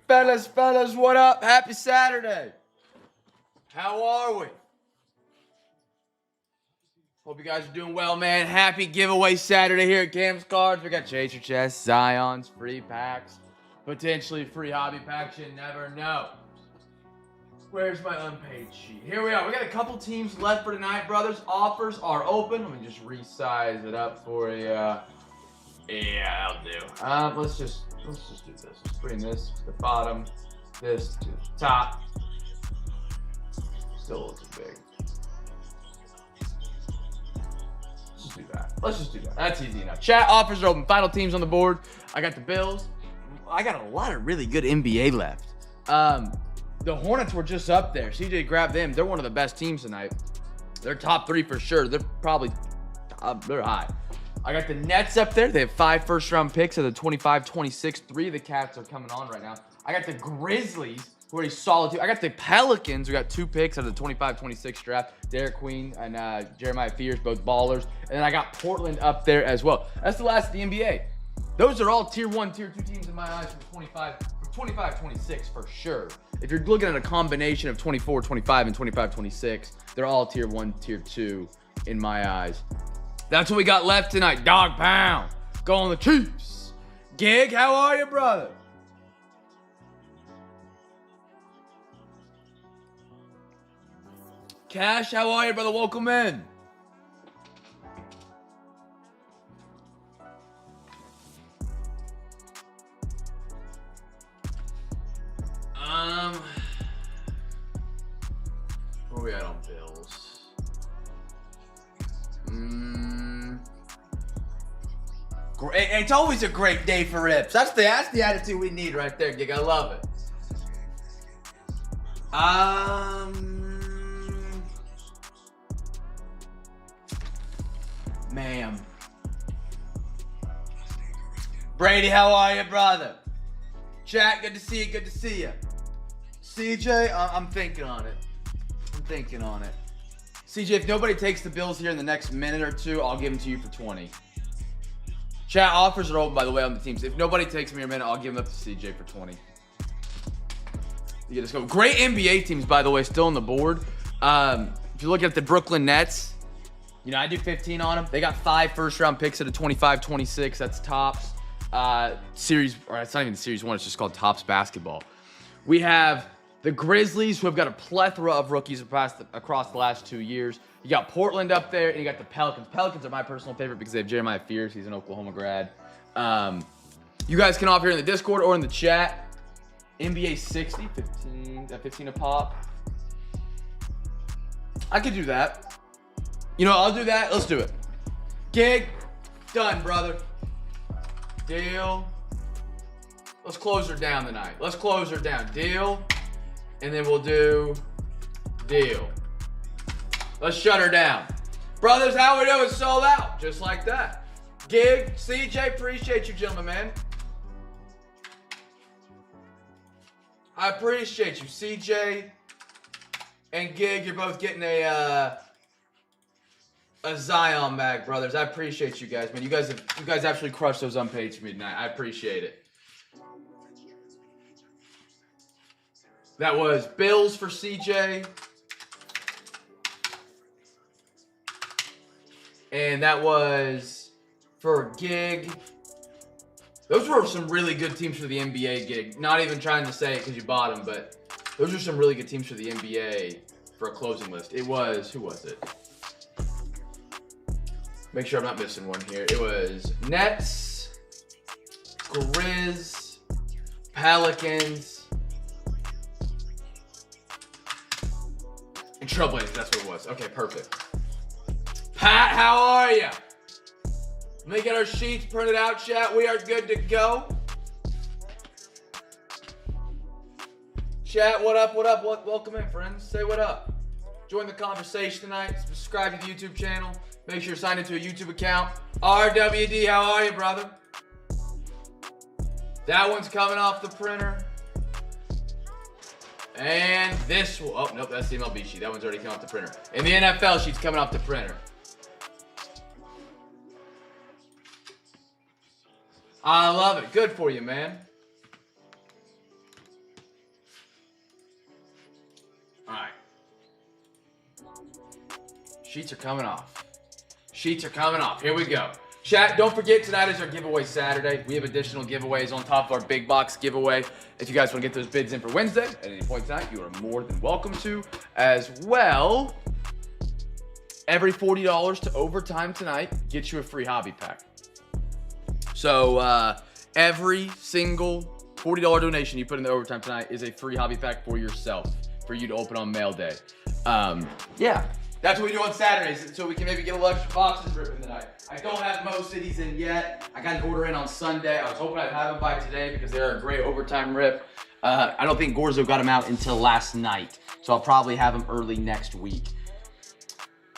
Fellas, what up? Happy Saturday. How are we? Hope you guys are doing well, man. Happy giveaway Saturday here at Cam's Cards. We got Chaser Chests, Zions, free packs, potentially free hobby packs. You never know. Where's my unpaid sheet? Here we are. We got a couple teams left for tonight, brothers. Offers are open. Let me just resize it up for you. Yeah, I'll do. Let's just do this. Let's bring this to the bottom, this to the top. Still a little too big. Let's just do that. That's easy enough. Chat, offers are open. Final teams on the board. I got the Bills. I got a lot of really good NBA left. The Hornets were just up there. CJ grabbed them. They're one of the best teams tonight. They're top 3 for sure. They're probably they're high. I got the Nets up there. They have 5 first-round picks of the 25-26. 3 of the Cats are coming on right now. I got the Grizzlies, who are a solid team. I got the Pelicans, who got 2 picks out of the 25-26 draft. Derek Queen and Jeremiah Fears, both ballers. And then I got Portland up there as well. That's the last of the NBA. Those are all Tier 1, Tier 2 teams in my eyes from 25-26 for sure. If you're looking at a combination of 24-25 and 25-26, they're all Tier 1, Tier 2 in my eyes. That's what we got left tonight. Dog pound. Go on the Chiefs. Gig, how are you, brother? Cash, how are you, brother? Welcome in. Where are we at on Bills? Great. It's always a great day for rips. That's the attitude we need right there, Gig. I love it. Ma'am. Brady, how are you, brother? Chat, good to see you. Good to see you. CJ, I'm thinking on it. CJ, if nobody takes the Bills here in the next minute or two, I'll give them to you for 20. Chat, offers are open, by the way, on the teams. If nobody takes me in a minute, I'll give them up to CJ for 20. You just go. Great NBA teams, by the way, still on the board. If you look at the Brooklyn Nets, you know, I do 15 on them. They got 5 first-round picks at a 25-26. That's tops. Series, or it's not even Series 1. It's just called Tops Basketball. We have the Grizzlies, who have got a plethora of rookies across the last 2 years. You got Portland up there, and you got the Pelicans. Pelicans are my personal favorite because they have Jeremiah Fears. He's an Oklahoma grad. You guys can offer here in the Discord or in the chat. NBA 60, 15 a pop. I could do that. You know, I'll do that. Let's do it. Gig, done, brother. Deal. Let's close her down tonight. Let's close her down. Deal. And then we'll do deal. Let's shut her down. Brothers, how we doing? Sold out. Just like that. Gig, CJ, appreciate you, gentlemen, man. I appreciate you. CJ and Gig, you're both getting a Zion bag, brothers. I appreciate you guys, man. You guys absolutely crushed those unpaid for me tonight. I appreciate it. That was Bills for CJ. And that was for Gig. Those were some really good teams for the NBA, Gig. Not even trying to say it because you bought them, but those are some really good teams for the NBA for a closing list. It was, who was it? Make sure I'm not missing one here. It was Nets, Grizz, Pelicans, and Trailblazers. That's what it was. Okay, perfect. Pat, how are you? Let me get our sheets printed out, chat. We are good to go. Chat, what up, what up? Welcome in, friends. Say what up. Join the conversation tonight. Subscribe to the YouTube channel. Make sure you're signed into a YouTube account. RWD, how are you, brother? That one's coming off the printer. And this one, oh, nope, that's the MLB sheet. That one's already come off the printer. And the NFL sheet's coming off the printer. I love it. Good for you, man. All right. Sheets are coming off. Sheets are coming off. Here we go. Chat, don't forget, tonight is our giveaway Saturday. We have additional giveaways on top of our big box giveaway. If you guys want to get those bids in for Wednesday at any point tonight, you are more than welcome to. As well, every $40 to overtime tonight gets you a free hobby pack. So every single $40 donation you put in the overtime tonight is a free hobby pack for yourself, for you to open on mail day. Yeah. That's what we do on Saturdays, so we can maybe get a bunch of boxes ripping tonight. I don't have most cities in yet. I got an order in on Sunday. I was hoping I'd have them by today because they're a great overtime rip. I don't think Gorzo got them out until last night, so I'll probably have them early next week.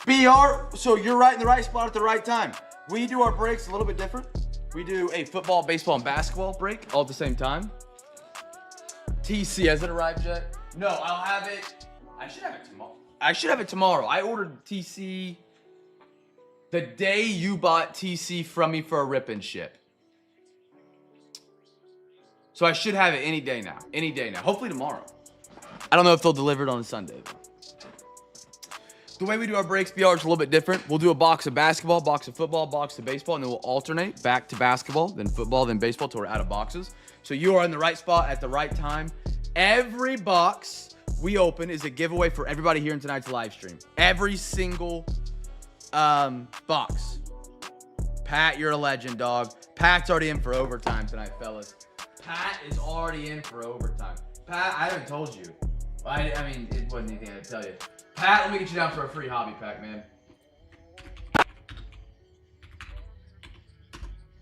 BR, so you're right in the right spot at the right time. We do our breaks a little bit different. We do a football, baseball, and basketball break all at the same time. TC, has it arrived yet? No, I'll have it. I should have it tomorrow. I ordered TC the day you bought TC from me for a rip and ship. So I should have it any day now. Hopefully tomorrow. I don't know if they'll deliver it on a Sunday, though. The way we do our breaks, BR, is a little bit different. We'll do a box of basketball, box of football, box of baseball, and then we'll alternate back to basketball, then football, then baseball till we're out of boxes. So you are in the right spot at the right time. Every box we open is a giveaway for everybody here in tonight's live stream. Every single box. Pat, you're a legend, dog. Pat's already in for overtime tonight, fellas. Pat is already in for overtime. Pat, I haven't told you. I mean, it wasn't anything I had to tell you. Pat, let me get you down for a free hobby pack, man.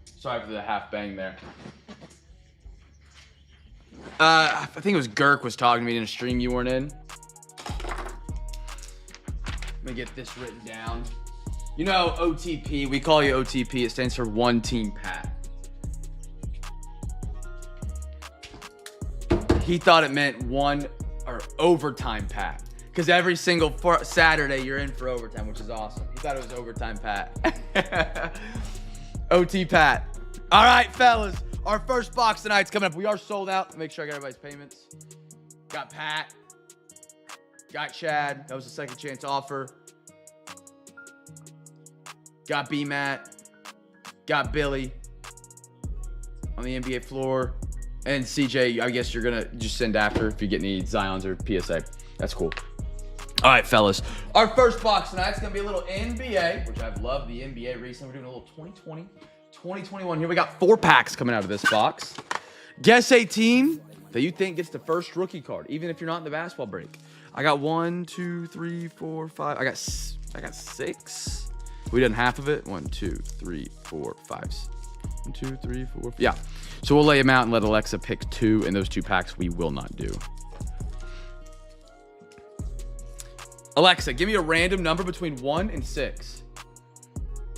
Sorry for the half bang there. I think it was Girk was talking to me in a stream you weren't in. Let me get this written down. You know, OTP, we call you OTP. It stands for One Team Pat. He thought it meant overtime Pat. Because every single Saturday you're in for overtime, which is awesome. He thought it was overtime Pat. OT Pat. All right, fellas. Our first box tonight's coming up. We are sold out. Make sure I got everybody's payments. Got Pat. Got Chad. That was a second chance offer. Got B-Matt. Got Billy on the NBA floor. And CJ, I guess you're going to just send after if you get any Zions or PSA. That's cool. All right, fellas. Our first box tonight's going to be a little NBA, which I've loved the NBA recently. We're doing a little 2020, 2021 here. We got 4 packs coming out of this box. Guess a team that you think gets the first rookie card, even if you're not in the basketball break. I got 1, 2, 3, 4, 5. I got 6. We done half of it. 1, 2, 3, 4, 5. 1, 2, 3, 4. Yeah. So we'll lay them out and let Alexa pick 2, and those 2 packs we will not do. Alexa, give me a random number between 1 and 6.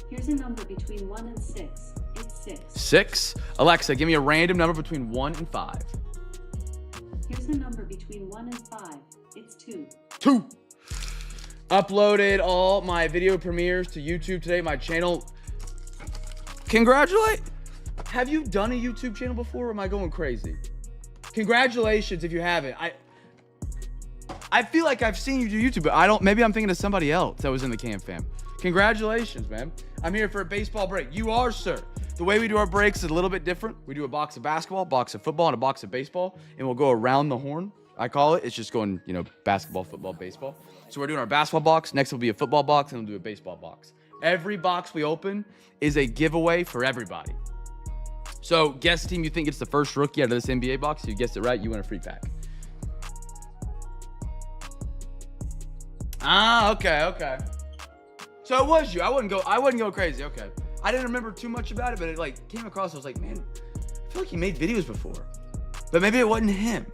Here's a number between 1 and 6. It's 6. 6? Alexa, give me a random number between 1 and 5. Here's a number between 1 and 5. It's 2. 2. Uploaded all my video premieres to YouTube today. My channel. Congratulate. Have you done a YouTube channel before, or am I going crazy? Congratulations if you haven't. I feel like I've seen you do YouTube, but maybe I'm thinking of somebody else that was in the CamFam. Congratulations, man. I'm here for a baseball break. You are, sir. The way we do our breaks is a little bit different. We do a box of basketball, box of football, and a box of baseball, and we'll go around the horn. I call it. It's just going, basketball, football, baseball. So we're doing our basketball box. Next will be a football box, and we'll do a baseball box. Every box we open is a giveaway for everybody. So guess the team you think gets the first rookie out of this NBA box. If you guessed it right, you win a free pack. Okay. So it was you. I wouldn't go crazy. Okay. I didn't remember too much about it, but it came across. I was like, man, I feel like he made videos before, but maybe it wasn't him.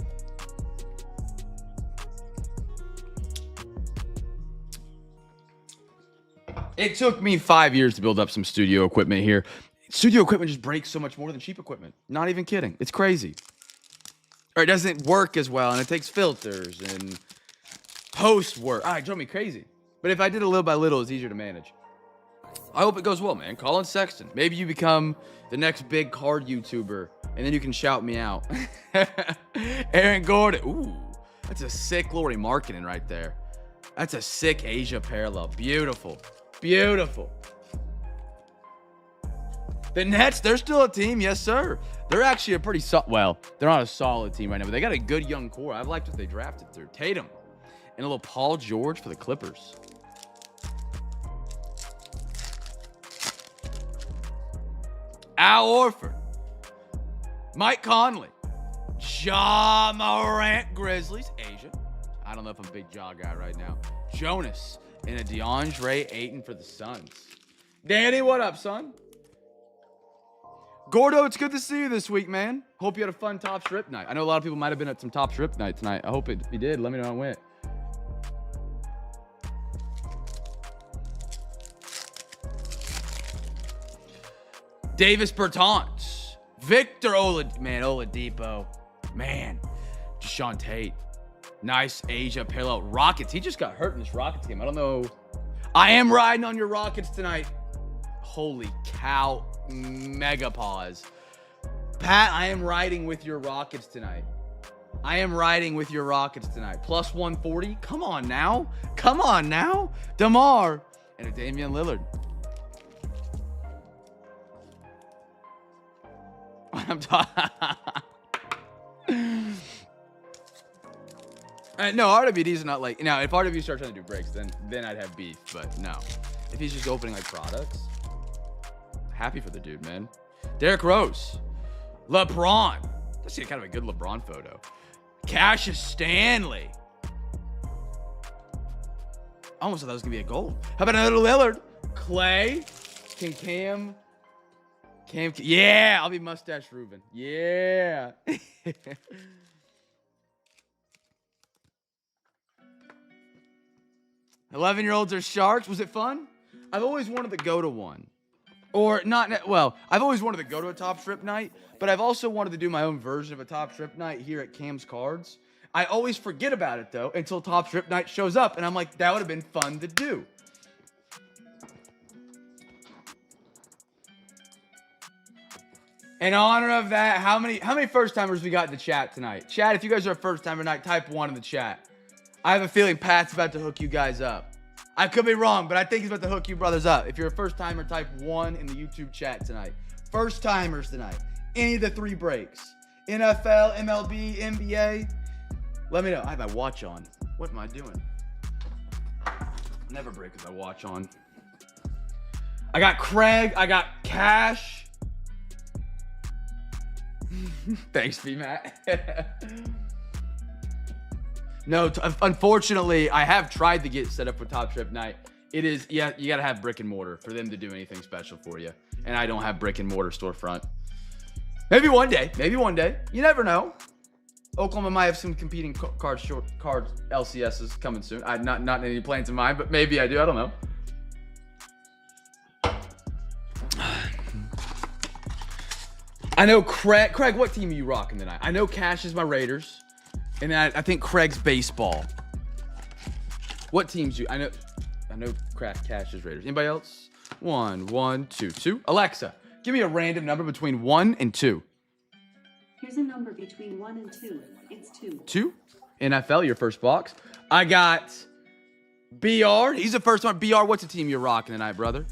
It took me 5 years to build up some studio equipment here. Studio equipment just breaks so much more than cheap equipment. Not even kidding. It's crazy. Or it doesn't work as well, and it takes filters and post work. It drove me crazy. But if I did it little by little, it's easier to manage. I hope it goes well, man. Colin Sexton. Maybe you become the next big card YouTuber, and then you can shout me out. Aaron Gordon. Ooh. That's a sick Lori marketing right there. That's a sick Asia parallel. Beautiful. Beautiful. The Nets, they're still a team. Yes, sir. They're actually a pretty well, they're not a solid team right now, but they got a good young core. I've liked what they drafted through. Tatum and a little Paul George for the Clippers. Al Horford. Mike Conley. Ja Morant, Grizzlies, Asia. I don't know if I'm a big Ja guy right now. Jonas and a DeAndre Ayton for the Suns. Danny, what up, son? Gordo, it's good to see you this week, man. Hope you had a fun Top Strip night. I know a lot of people might have been at some Top Strip night tonight. I hope if you did, let me know how it went. Davis Bertans. Victor Oladipo. Man. Deshaun Tate. Nice Asia parallel. Rockets. He just got hurt in this Rockets game. I don't know. I am riding on your Rockets tonight. Holy cow. Mega pause. Pat, I am riding with your Rockets tonight. I am riding with your Rockets tonight. Plus 140. Come on now. Come on now. DeMar and a Damian Lillard. I'm talking. No, RWD's not like. Now, if RW starts trying to do breaks, then I'd have beef. But no, if he's just opening like products, happy for the dude, man. Derrick Rose, LeBron. That's kind of a good LeBron photo. Cassius Stanley. I almost thought that was gonna be a goal. How about another Lillard? Clay, Cam. Yeah, I'll be Mustache Ruben. Yeah. 11-year-olds are sharks. Was it fun? I've always wanted to go to one. Or not, well, I've always wanted to go to a Top Strip night, but I've also wanted to do my own version of a Top Strip night here at Cam's Cards. I always forget about it, though, until Top Strip night shows up, and I'm like, that would have been fun to do. In honor of that, how many first-timers we got in the chat tonight? Chat, if you guys are a first-timer tonight, type 1 in the chat. I have a feeling Pat's about to hook you guys up. I could be wrong, but I think he's about to hook you brothers up. If you're a first-timer, type 1 in the YouTube chat tonight. First-timers tonight. Any of the 3 breaks. NFL, MLB, NBA. Let me know. I have my watch on. What am I doing? Never break with my watch on. I got Craig. I got Cash. Thanks, B-Matt. No, unfortunately, I have tried to get set up for Top Strip night. It is, yeah, you got to have brick and mortar for them to do anything special for you. And I don't have brick and mortar storefront. Maybe one day. Maybe one day. You never know. Oklahoma might have some competing card LCSs coming soon. Not any plans in mind, but maybe I do. I don't know. I know Craig, what team are you rocking tonight? I know Cash is my Raiders. And I think Craig's baseball. What teams I know Cash is Raiders. Anybody else? 1, 1, 2, 2. Alexa, give me a random number between 1 and 2. Here's a number between 1 and 2. It's 2. 2? NFL, your first box. I got BR. He's the first one. BR, what's the team you're rocking tonight, brother?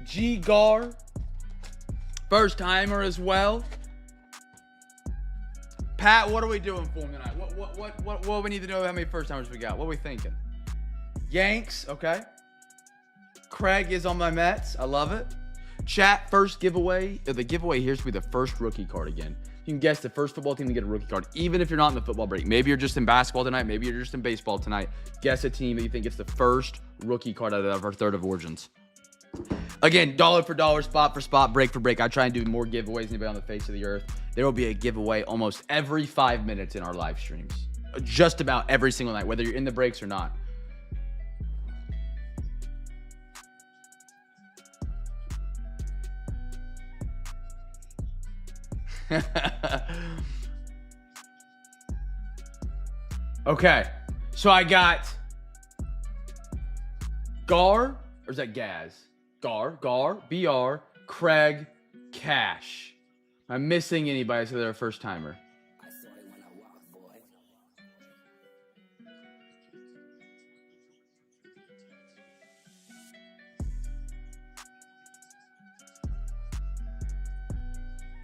G-Gar. First timer as well. Pat, what are we doing for him tonight? What we need to know how many first timers we got? What are we thinking? Yanks, okay. Craig is on my Mets. I love it. Chat, first giveaway. The giveaway here is to be the first rookie card again. You can guess the first football team to get a rookie card, even if you're not in the football break. Maybe you're just in basketball tonight. Maybe you're just in baseball tonight. Guess a team that you think gets the first rookie card out of our third of Origins. Again, dollar for dollar, spot for spot, break for break. I try and do more giveaways than anybody on the face of the earth. There will be a giveaway almost every 5 minutes in our live streams. Just about every single night, whether you're in the breaks or not. Okay, so I got Gar, or is that Gaz? Gar, BR, Craig, Cash. I'm missing anybody so they're a first timer.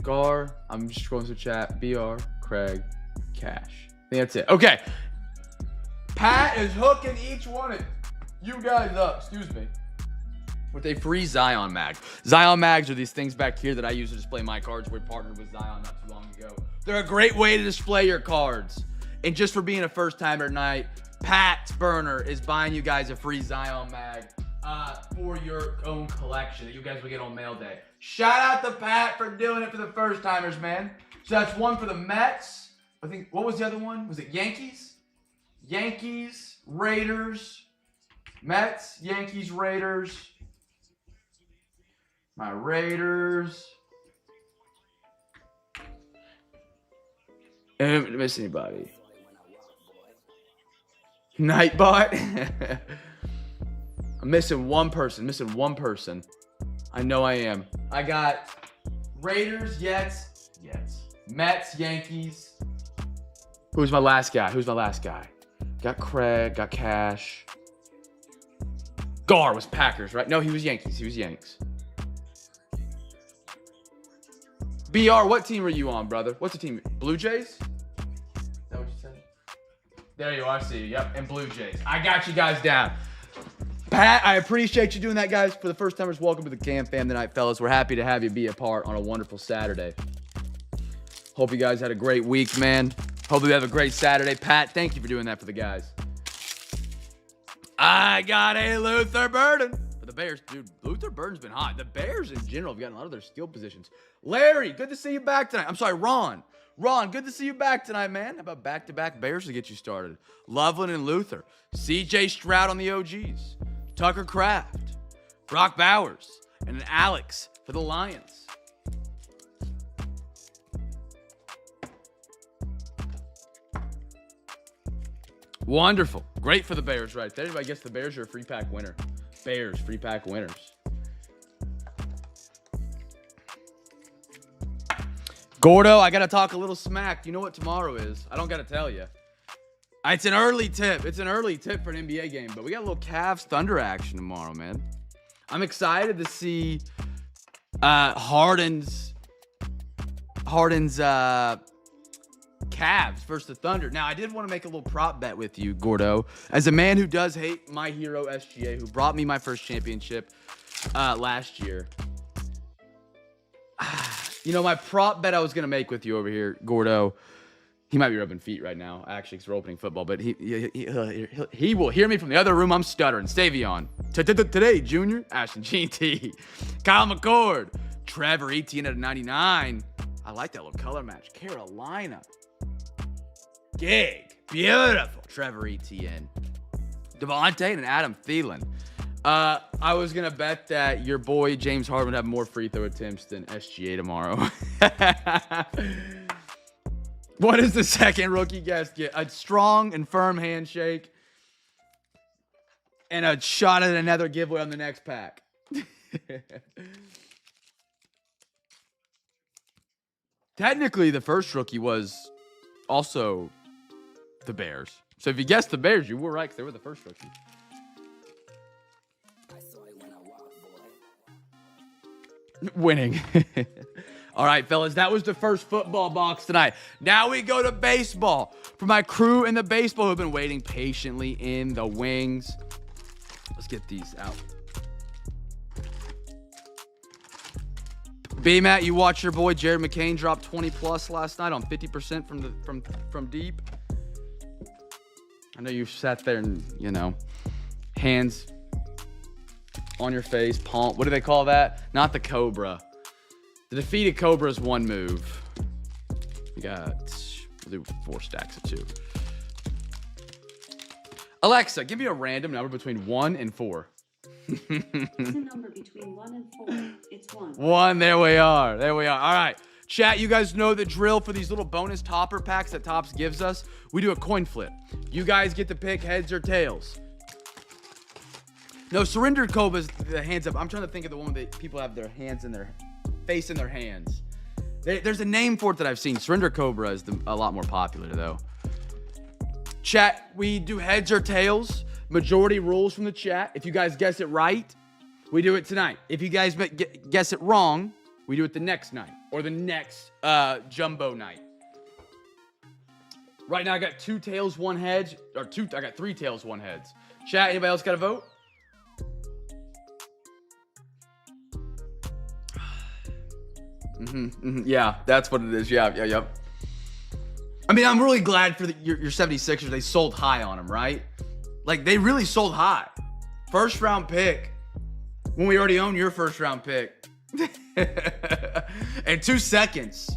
Gar, I'm just scrolling through chat. BR, Craig, Cash. I think that's it. Okay. Pat is hooking each one of you guys up, excuse me, with a free Zion mag. Zion mags are these things back here that I use to display my cards. We partnered with Zion not too long ago. They're a great way to display your cards. And just for being a first timer tonight, Pat's Burner is buying you guys a free Zion mag for your own collection that you guys will get on mail day. Shout out to Pat for doing it for the first timers, man. So that's one for the Mets. I think, what was the other one? Was it Yankees? Yankees, Raiders, Mets, Yankees, Raiders. My Raiders. Did I miss anybody? Nightbot. I'm missing one person. I know I am. I got Raiders, Jets, Mets, Yankees. Who's my last guy? Got Craig, got Cash. Gar was Packers, right? No, he was Yanks. BR, what team are you on, brother? What's the team? Blue Jays? Is that what you said? There you are, I see you. Yep, and Blue Jays. I got you guys down. Pat, I appreciate you doing that, guys. For the first timers, welcome to the CamFam tonight, fellas. We're happy to have you be a part on a wonderful Saturday. Hope you guys had a great week, man. Hope you have a great Saturday. Pat, thank you for doing that for the guys. I got a Luther Burden for the Bears. Dude, Luther Burden's been hot. The Bears in general have gotten a lot of their skill positions. Larry, good to see you back tonight. I'm sorry, Ron. Ron, good to see you back tonight, man. How about back-to-back Bears to get you started? Loveland and Luther. CJ Stroud on the OGs. Tucker Kraft. Brock Bowers. And an Alex for the Lions. Wonderful. Great for the Bears right there. I guess the Bears are a free pack winner. Bears, free pack winners. Gordo, I got to talk a little smack. You know what tomorrow is. I don't got to tell you. It's an early tip. It's an early tip for an NBA game, but we got a little Cavs Thunder action tomorrow, man. I'm excited to see Harden's Cavs versus the Thunder. Now, I did want to make a little prop bet with you, Gordo. As a man who does hate my hero, SGA, who brought me my first championship last year. You know, my prop bet I was going to make with you over here, Gordo, he might be rubbing feet right now, actually, because we're opening football, but he will hear me from the other room. I'm stuttering. Stavion. Today, Junior. Ashton GT. Kyle McCord. Trevor Etienne at a 99. I like that little color match. Carolina. Gig. Beautiful. Trevor Etienne. Devontae and Adam Thielen. I was going to bet that your boy James Harden would have more free throw attempts than SGA tomorrow. What does the second rookie guest get? A strong and firm handshake and a shot at another giveaway on the next pack. Technically, the first rookie was also the Bears. So if you guessed the Bears, you were right because they were the first rookie. Winning. All right, fellas, that was the first football box tonight. Now we go to baseball. For my crew in the baseball who've been waiting patiently in the wings. Let's get these out. B-Matt, you watched your boy Jared McCain drop 20 plus last night on 50% from deep. I know you sat there and, you know, hands on your face, palm. What do they call that? Not the Cobra. The defeated Cobra is one move. We got, we'll do 4 stacks of 2. Alexa, give me a random number between 1 and 4. It's a number between 1 and 4. It's 1. 1. There we are. All right. Chat, you guys know the drill for these little bonus topper packs that Topps gives us. We do a coin flip. You guys get to pick heads or tails. No, surrender Cobra's the hands up. I'm trying to think of the one that people have their hands in their face in their hands. There's a name for it that I've seen. Surrender Cobra is a lot more popular, though. Chat, we do heads or tails. Majority rules from the chat. If you guys guess it right, we do it tonight. If you guys guess it wrong, we do it the next night or the next jumbo night. Right now, I got 2 tails, 1 heads, I got 3 tails, 1 heads. Chat, anybody else got a vote? Yeah, that's what it is. Yeah. I mean, I'm really glad for your 76ers. They sold high on him, right? Like, they really sold high. First round pick when we already own your first round pick. And 2 seconds.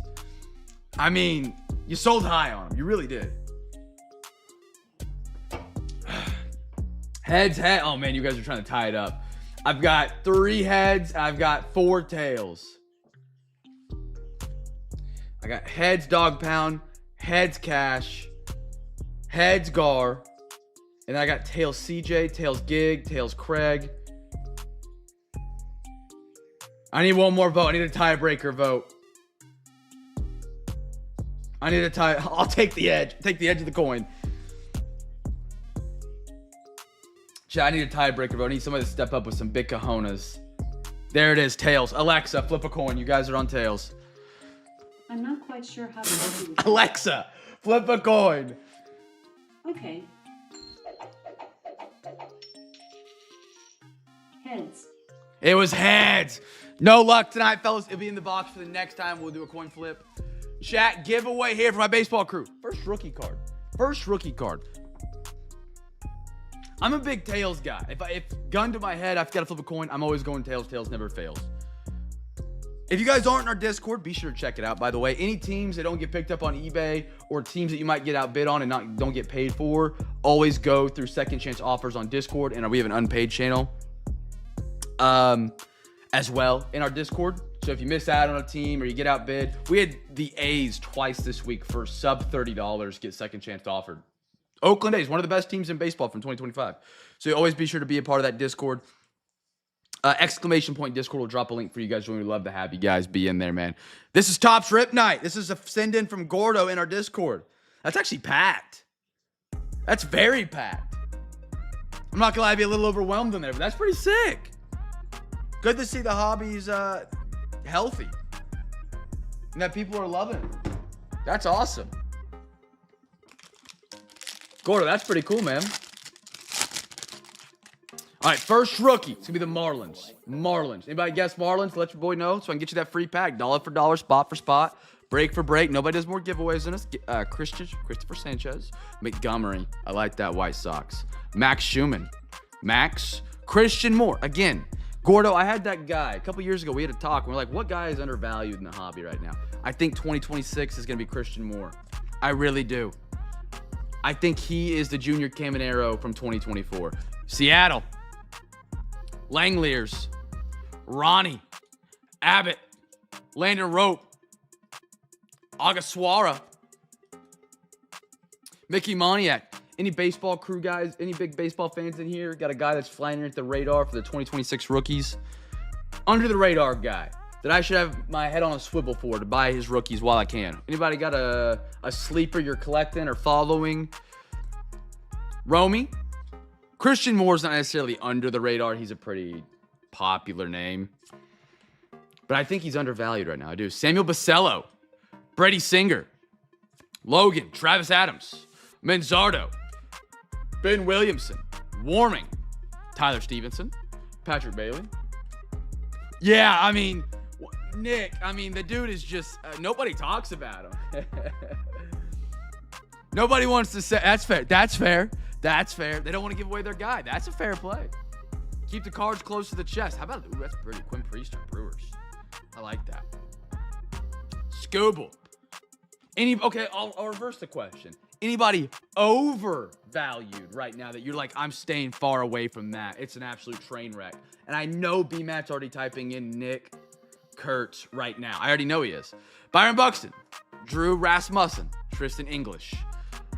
I mean, you sold high on him. You really did. Heads. Oh, man, you guys are trying to tie it up. I've got 3 heads. I've got 4 tails. I got heads, Dog Pound. Heads, Cash. Heads, Gar. And I got tails, CJ. Tails, Gig. Tails, Craig. I need one more vote. I need a tiebreaker vote. I need a tie. I'll take the edge. Take the edge of the coin. Chat, I need a tiebreaker vote. I need somebody to step up with some big cojones. There it is. Tails. Alexa, flip a coin. You guys are on tails. I'm not quite sure how to help you with Alexa, flip a coin. Okay. Heads. It was heads. No luck tonight, fellas. It'll be in the box for the next time. We'll do a coin flip. Chat, giveaway here for my baseball crew. First rookie card. I'm a big tails guy. If gun to my head, I've got to flip a coin, I'm always going tails. Tails never fails. If you guys aren't in our Discord, be sure to check it out. By the way, any teams that don't get picked up on eBay or teams that you might get outbid on and don't get paid for, always go through Second Chance Offers on Discord. And we have an unpaid channel as well in our Discord. So if you miss out on a team or you get outbid, we had the A's twice this week for sub $30 get Second Chance offered. Oakland A's, one of the best teams in baseball from 2025. So always be sure to be a part of that Discord. Exclamation point Discord will drop a link for you guys. We'd love to have you guys be in there, man. This is Topps Rip Night. This is a send in from Gordo in our Discord. That's actually packed. That's very packed. I'm not gonna lie, I'd be a little overwhelmed in there, but that's pretty sick. Good to see the hobbies healthy and that people are loving it. That's awesome. Gordo, that's pretty cool, man. All right, first rookie. It's going to be the Marlins. Anybody guess Marlins? Let your boy know so I can get you that free pack. Dollar for dollar, spot for spot, break for break. Nobody does more giveaways than us. Christopher Sanchez. Montgomery. I like that. White Sox. Max Schumann. Christian Moore. Again, Gordo, I had that guy. A couple years ago, we had a talk. And we're like, what guy is undervalued in the hobby right now? I think 2026 is going to be Christian Moore. I really do. I think he is the junior Caminero from 2024. Seattle. Langoliers, Ronnie, Abbott, Landon Rope, Agaswara, Mickey Moniak. Any baseball crew guys, any big baseball fans in here? Got a guy that's flying underneath the radar for the 2026 rookies? Under the radar guy that I should have my head on a swivel for to buy his rookies while I can. Anybody got a sleeper you're collecting or following? Romy? Christian Moore's not necessarily under the radar. He's a pretty popular name. But I think he's undervalued right now. I do. Samuel Basello. Brady Singer. Logan. Travis Adams. Manzardo. Ben Williamson. Warming. Tyler Stevenson. Patrick Bailey. Yeah, I mean, Nick, the dude is just, nobody talks about him. Nobody wants to say, that's fair. That's fair. They don't want to give away their guy. That's a fair play. Keep the cards close to the chest. How about, ooh, that's pretty. Quinn Priester, Brewers. I like that. Scoble. Okay, I'll reverse the question. Anybody overvalued right now that you're like, I'm staying far away from that? It's an absolute train wreck. And I know B-Matt's already typing in Nick Kurtz right now. I already know he is. Byron Buxton. Drew Rasmussen. Tristan English.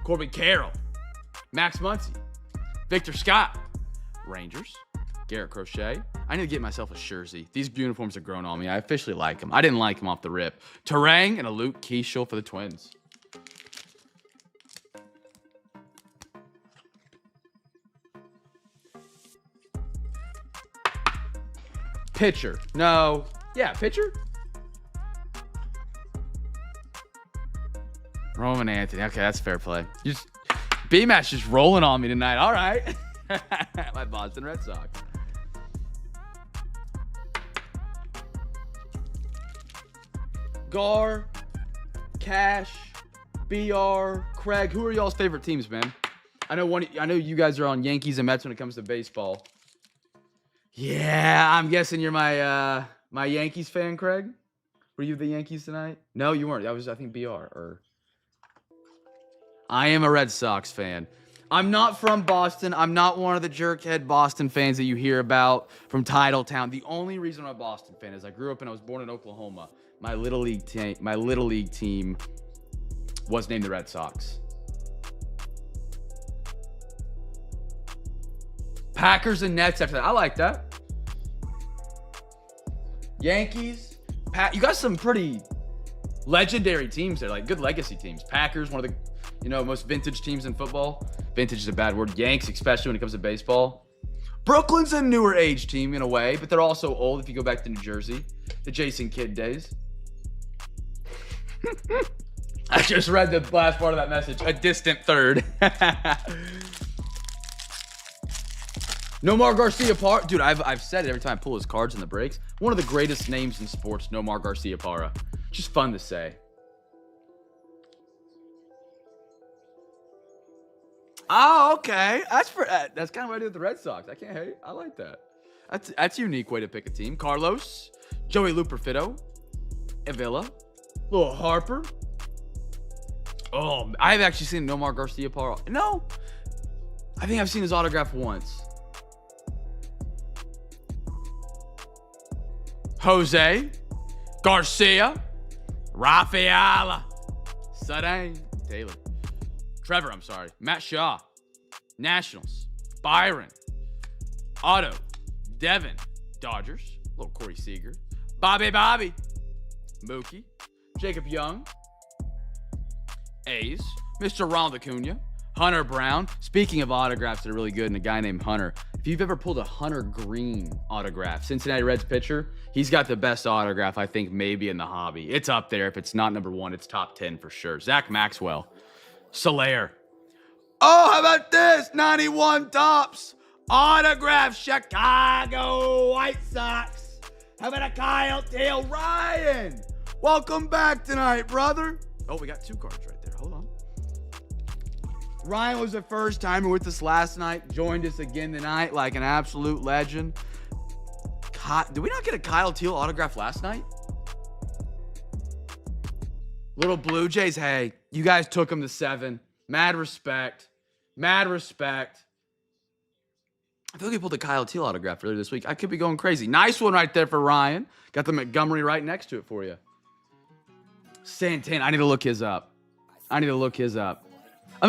Corbin Carroll. Max Muncy, Victor Scott, Rangers, Garrett Crochet. I need to get myself a jersey. These uniforms have grown on me. I officially like them. I didn't like them off the rip. Terang and a Luke Keishel for the Twins. Pitcher. No. Yeah, pitcher. Roman Anthony. Okay, that's fair play. B-Match just rolling on me tonight. All right. My Boston Red Sox. Gar, Cash, BR, Craig. Who are y'all's favorite teams, man? I know you guys are on Yankees and Mets when it comes to baseball. Yeah, I'm guessing you're my Yankees fan, Craig. Were you the Yankees tonight? No, you weren't. That was, I think, BR. I am a Red Sox fan. I'm not from Boston. I'm not one of the jerkhead Boston fans that you hear about from Titletown. The only reason I'm a Boston fan is I grew up and I was born in Oklahoma. My little league team was named the Red Sox. Packers and Nets after that. I like that. Yankees. You got some pretty legendary teams there, like good legacy teams. Packers, one of the most vintage teams in football. Vintage is a bad word. Yanks, especially when it comes to baseball. Brooklyn's a newer age team in a way, but they're also old if you go back to New Jersey. The Jason Kidd days. I just read the last part of that message. A distant third. Nomar Garcia-Parra. Dude, I've said it every time I pull his cards in the breaks. One of the greatest names in sports, Nomar Garcia-Parra. Just fun to say. Oh, okay. That's kind of what I do with the Red Sox. I can't hate. I like that. That's a unique way to pick a team. Carlos, Joey Luperfido, Avila, little Harper. Oh, I've actually seen Nomar Garcia-Parra. No, I think I've seen his autograph once. Jose, Garcia, Rafaela, Sudane, Taylor. Trevor, I'm sorry. Matt Shaw. Nationals. Byron. Otto. Devin. Dodgers. Little Corey Seager. Bobby. Mookie. Jacob Young. A's. Mr. Ronald Acuna. Hunter Brown. Speaking of autographs that are really good, and a guy named Hunter. If you've ever pulled a Hunter Green autograph, Cincinnati Reds pitcher, he's got the best autograph, I think, maybe in the hobby. It's up there. If it's not number one, it's top 10 for sure. Zach Maxwell. Solaire. Oh, how about this? 91 Tops. Autograph Chicago White Sox. How about a Kyle Tail? Ryan, welcome back tonight, brother. Oh, we got two cards right there. Hold on. Ryan was the first timer with us last night. Joined us again tonight like an absolute legend. Did we not get a Kyle Teal autograph last night? Little Blue Jays, hey, you guys took him to 7. Mad respect. I feel like we pulled a Kyle Teal autograph earlier this week. I could be going crazy. Nice one right there for Ryan. Got the Montgomery right next to it for you. Santana, I need to look his up. I'm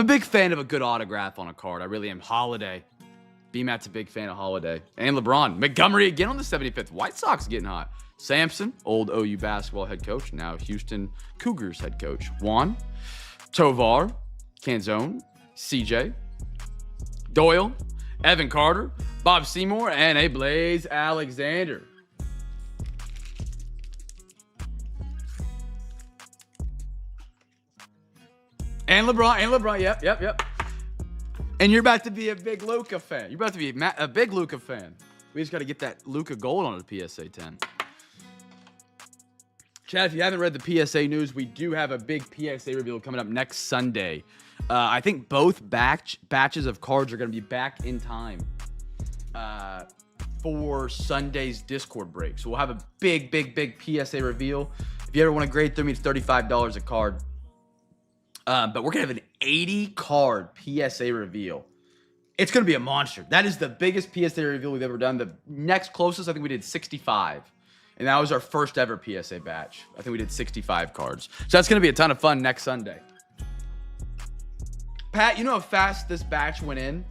a big fan of a good autograph on a card. I really am. Holiday. B-Matt's a big fan of Holiday. And LeBron. Montgomery again on the 75th. White Sox getting hot. Sampson, old OU basketball head coach, now Houston Cougars head coach. Juan, Tovar, Canzone, CJ, Doyle, Evan Carter, Bob Seymour, and a Blaze Alexander. And LeBron, yep. And you're about to be a big Luka fan. You're about to be a big Luka fan. We just got to get that Luka gold on the PSA 10. Chad, if you haven't read the PSA news, we do have a big PSA reveal coming up next Sunday. I think both batches of cards are going to be back in time for Sunday's Discord break. So we'll have a big PSA reveal. If you ever want to grade through me, it's $35 a card. But we're going to have an 80-card PSA reveal. It's going to be a monster. That is the biggest PSA reveal we've ever done. The next closest, I think we did 65. And that was our first ever PSA batch. I think we did 65 cards. So that's going to be a ton of fun next Sunday. Pat, you know how fast this batch went in?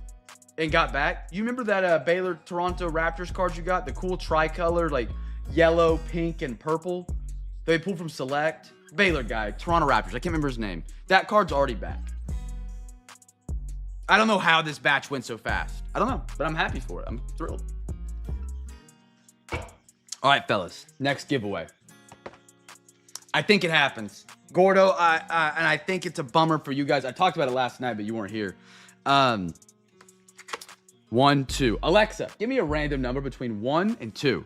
and got back. You remember that Baylor Toronto Raptors card you got? The cool tricolor, like yellow, pink, and purple. They pulled from Select. Baylor guy, Toronto Raptors. I can't remember his name. That card's already back. I don't know how this batch went so fast. I don't know, but I'm happy for it. I'm thrilled. All right, fellas. Next giveaway. I think it happens. Gordo, and I think it's a bummer for you guys. I talked about it last night, but you weren't here. 1, 2. Alexa, give me a random number between 1 and 2.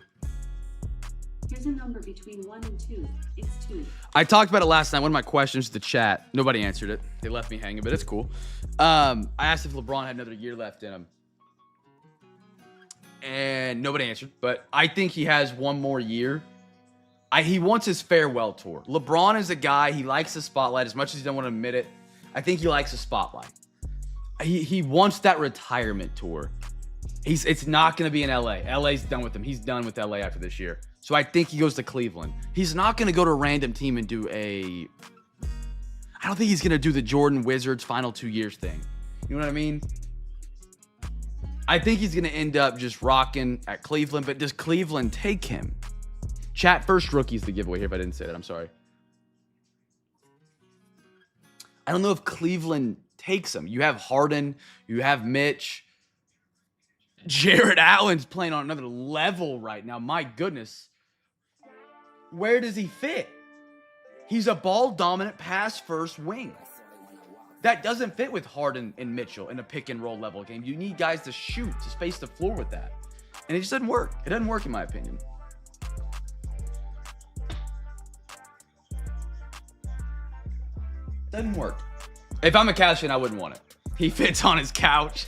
Here's a number between 1 and 2. It's 2. I talked about it last night. One of my questions to the chat. Nobody answered it. They left me hanging, but it's cool. I asked if LeBron had another year left in him. And nobody answered. But I think he has one more year. He wants his farewell tour. LeBron is a guy, he likes the spotlight as much as he doesn't want to admit it. I think he likes the spotlight. He wants that retirement tour. It's not going to be in LA. LA's done with him. He's done with LA after this year. So I think he goes to Cleveland. He's not going to go to a random team and do I don't think he's going to do the Jordan Wizards final 2 years thing. You know what I mean? I think he's going to end up just rocking at Cleveland, but does Cleveland take him? Chat, first rookie's the giveaway here if I didn't say that. I'm sorry. I don't know if Cleveland takes him. You have Harden. You have Mitch. Jared Allen's playing on another level right now. My goodness. Where does he fit? He's a ball-dominant pass-first wing. That doesn't fit with Harden and Mitchell in a pick-and-roll level game. You need guys to shoot, to space the floor with that. And it just doesn't work. It doesn't work in my opinion. Doesn't work. If I'm a Cavs fan, I wouldn't want it. He fits on his couch.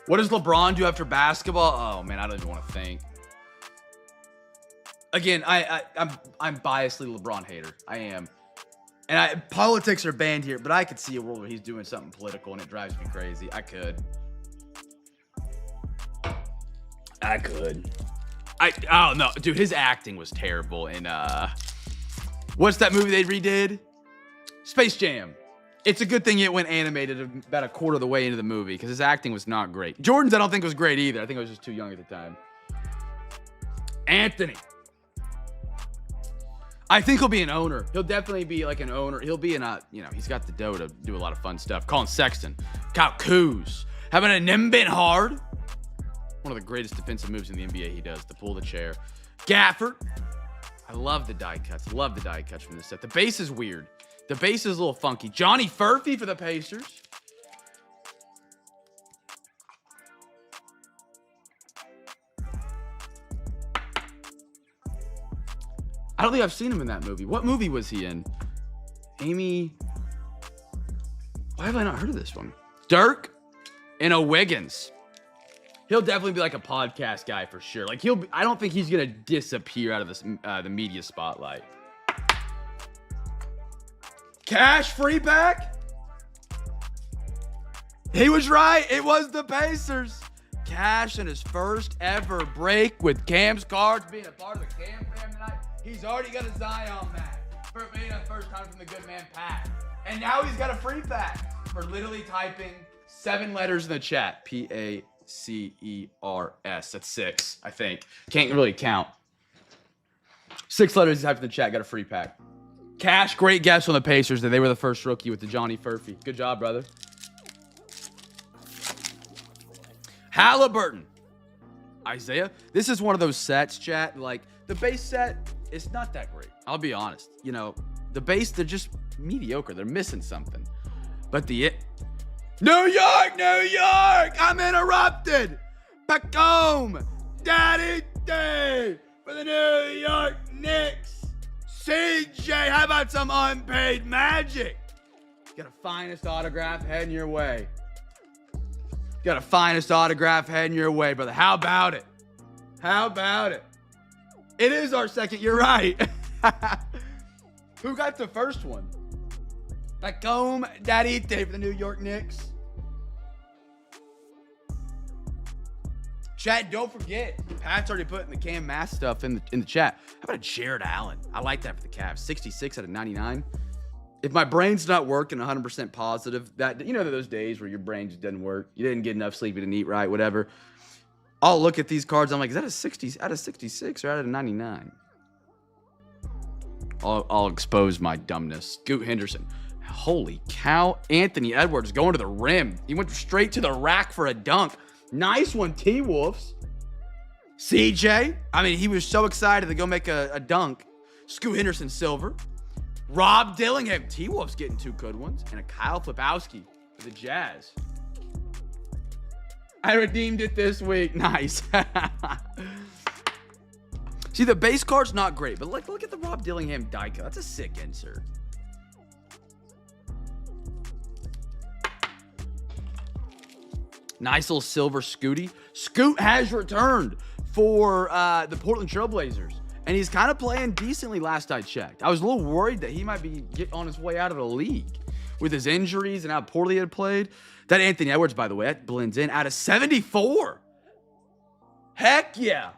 What does LeBron do after basketball? Oh man, I don't even want to think. Again, I'm biasedly LeBron hater. I am. And politics are banned here, but I could see a world where he's doing something political and it drives me crazy. I could. Oh no, dude, his acting was terrible in what's that movie they redid? Space Jam. It's a good thing it went animated about a quarter of the way into the movie because his acting was not great. Jordan's, I don't think was great either. I think I was just too young at the time. Anthony. I think he'll be an owner. He'll definitely be like an owner. He'll be in a, he's got the dough to do a lot of fun stuff. Colin Sexton. Kyle Kuz. Having a Nimbin hard. One of the greatest defensive moves in the NBA he does, to pull the chair. Gafford. I love the die cuts. Love the die cuts from this set. The base is weird. The base is a little funky. Johnny Furphy for the Pacers. I don't think I've seen him in that movie. What movie was he in? Amy. Why have I not heard of this one? Dirk and Wiggins. He'll definitely be like a podcast guy for sure. Like I don't think he's gonna disappear out of this the media spotlight. Cash free pack. He was right. It was the Pacers. Cash in his first ever break with Cam's cards being a part of the CamFam tonight. He's already got a Zion pack for being a first time from the good man pack. And now he's got a free pack for literally typing 7 letters in the chat. Pacers. That's 6, I think. Can't really count. 6 letters typed in the chat. Got a free pack. Cash, great guess on the Pacers that they were the first rookie with the Johnny Furphy. Good job, brother. Halliburton. Isaiah. This is one of those sets, chat. Like, the base set, it's not that great. I'll be honest. The base, they're just mediocre. They're missing something. But New York! I'm interrupted! Back home! Daddy Day for the New York Knicks! CJ, how about some unpaid magic? Got a finest autograph heading your way. Got a finest autograph heading your way, brother. How about it? It is our second. You're right. Who got the first one? Back home, Daddy Day for the New York Knicks. Chat, don't forget, Pat's already putting the Cam Mass stuff in the chat. How about a Jared Allen? I like that for the Cavs. 66 out of 99. if my brain's not working 100% positive, that, you know, those days where your brain just doesn't work, you didn't get enough sleep, you didn't eat right, whatever. I'll look at these cards. I'm like, is that a 60 out of 66 or out of 99? I'll expose my dumbness. Scoot Henderson. Holy cow. Anthony Edwards going to the rim. He went straight to the rack for a dunk. Nice one, T-Wolves. CJ. I mean, he was so excited to go make a dunk. Scoot Henderson, silver. Rob Dillingham. T-Wolves getting 2 good ones. And a Kyle Flipowski for the Jazz. I redeemed it this week. Nice. See, the base card's not great, but look at the Rob Dillingham die cut. That's a sick insert. Nice little silver Scooty. Scoot has returned for the Portland Trailblazers, and he's kind of playing decently last I checked. I was a little worried that he might be on his way out of the league with his injuries and how poorly he had played. That Anthony Edwards, by the way, that blends in out of 74. Heck yeah.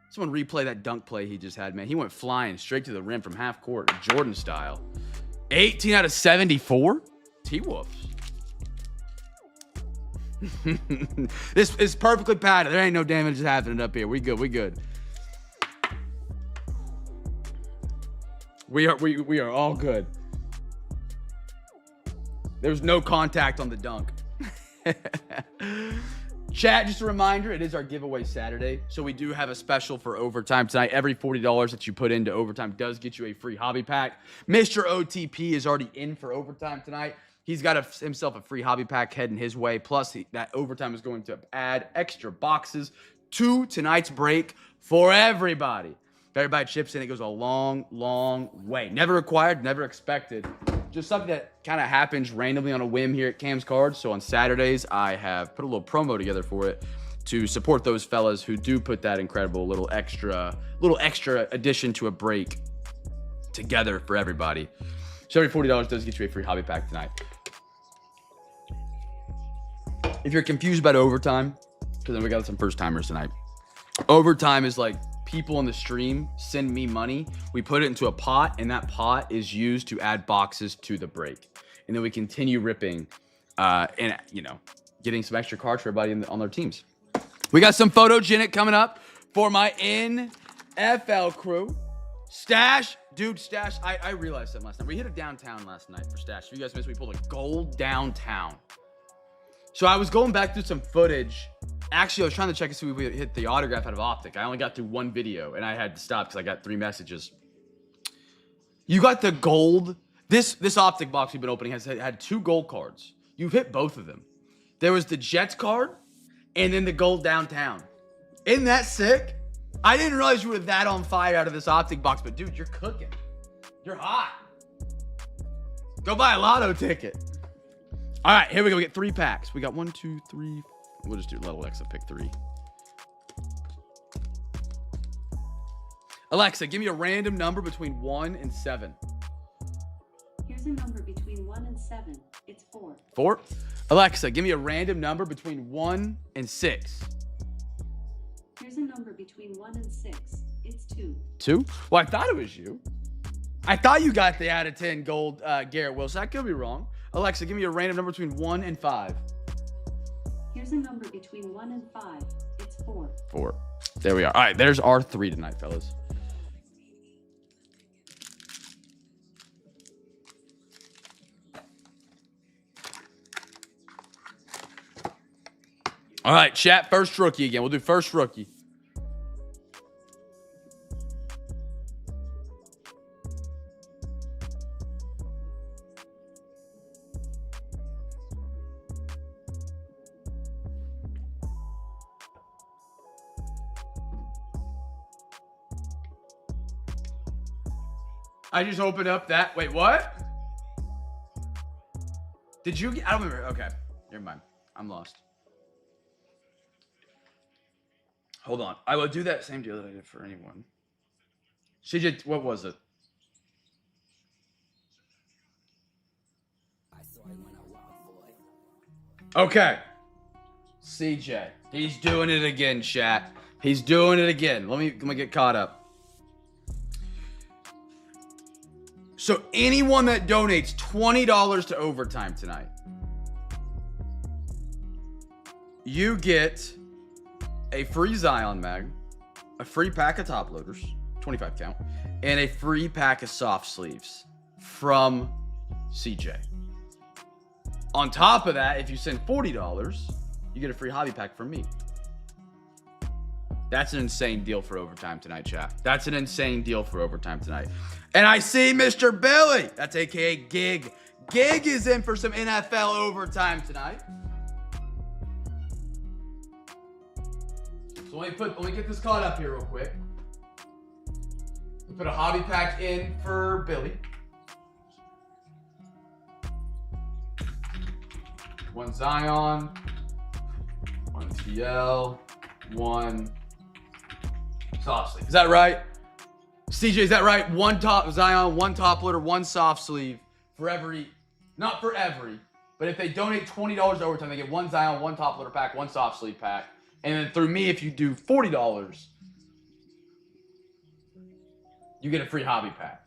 Someone replay that dunk play he just had, man. He went flying straight to the rim from half court, Jordan style. 18 out of 74? T-Wolves. This is perfectly padded. There ain't no damage happening up here. We good. We good. We are all good. There's no contact on the dunk. Chat, just a reminder, it is our giveaway Saturday. So we do have a special for overtime tonight. Every $40 that you put into overtime does get you a free hobby pack. Mr. OTP is already in for overtime tonight. He's got himself a free hobby pack heading his way. Plus, that overtime is going to add extra boxes to tonight's break for everybody. If everybody chips in, it goes a long, long way. Never required, never expected. Just something that kind of happens randomly on a whim here at Cam's Cards. So on Saturdays, I have put a little promo together for it to support those fellas who do put that incredible little extra addition to a break together for everybody. So every $40 does get you a free hobby pack tonight. If you're confused about overtime, because then we got some first timers tonight. Overtime is like people on the stream send me money. We put it into a pot, and that pot is used to add boxes to the break. And then we continue ripping and, you know, getting some extra cards for everybody on their teams. We got some photogenic coming up for my NFL crew. Stash. Dude, Stash, I realized something last night. We hit a downtown last night for Stash. If you guys missed, we pulled a gold downtown. So I was going back through some footage. Actually, I was trying to check to see if we hit the autograph out of Optic. I only got through one video, and I had to stop because I got 3 messages. You got the gold. This Optic box we've been opening has had 2 gold cards. You've hit both of them. There was the Jets card, and then the gold downtown. Isn't that sick? I didn't realize you were that on fire out of this Optic box, but dude, you're cooking. You're hot. Go buy a lotto ticket. All right, here we go. We get 3 packs. We got 1, 2, 3. We'll just do let Alexa pick 3. Alexa, give me a random number between 1 and 7. Here's a number between 1 and 7. It's 4. 4? Alexa, give me a random number between 1 and 6. Here's a number between 1 and 6. It's 2. 2? Well, I thought it was you. I thought you got the out of 10 gold Garrett Wilson. I could be wrong. Alexa, give me a random number between 1 and 5. Here's a number between 1 and 5. It's 4. 4. There we are. All right, there's our 3 tonight, fellas. All right, chat, first rookie again. We'll do first rookie. I just opened up that. Wait, what? Did you get? I don't remember. Okay, never mind. I'm lost. Hold on. I will do that same deal that I did for anyone. CJ, what was it? Okay. CJ. He's doing it again, chat. He's doing it again. Let me get caught up. So anyone that donates $20 to overtime tonight, you get a free Zion mag, a free pack of top loaders, 25 count, and a free pack of soft sleeves from CJ. On top of that, if you send $40, you get a free hobby pack from me. That's an insane deal for overtime tonight, chat. That's an insane deal for overtime tonight. And I see Mr. Billy. That's AKA Gig. Gig is in for some NFL overtime tonight. So let me get this caught up here real quick. Put a hobby pack in for Billy. One Zion, one TL, one soft sleeve. Is that right? CJ, is that right? One top Zion, one top loader, one soft sleeve for every, not for every, but if they donate $20 to overtime, they get one Zion, one top loader pack, one soft sleeve pack. And then through me, if you do $40, you get a free hobby pack.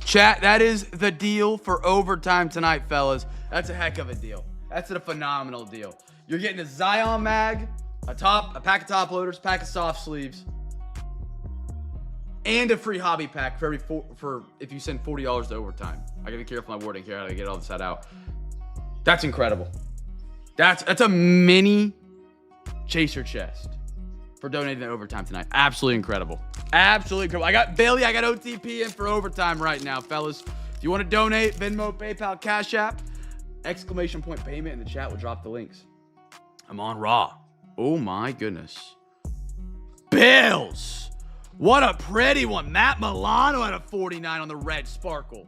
Chat, that is the deal for overtime tonight, fellas. That's a heck of a deal. That's a phenomenal deal. You're getting a Zion mag, a pack of top loaders, pack of soft sleeves, and a free hobby pack for if you send $40 to overtime. I gotta be careful my wording here. I gotta get all this out. That's incredible. That's a mini chaser chest for donating to overtime tonight. Absolutely incredible. Absolutely incredible. I got Billy, I got OTP in for overtime right now, fellas. If you want to donate, Venmo, PayPal, Cash App, ! payment in the chat will drop the links. I'm on Raw. Oh my goodness. Bills. What a pretty one. Matt Milano at a 49 on the red sparkle.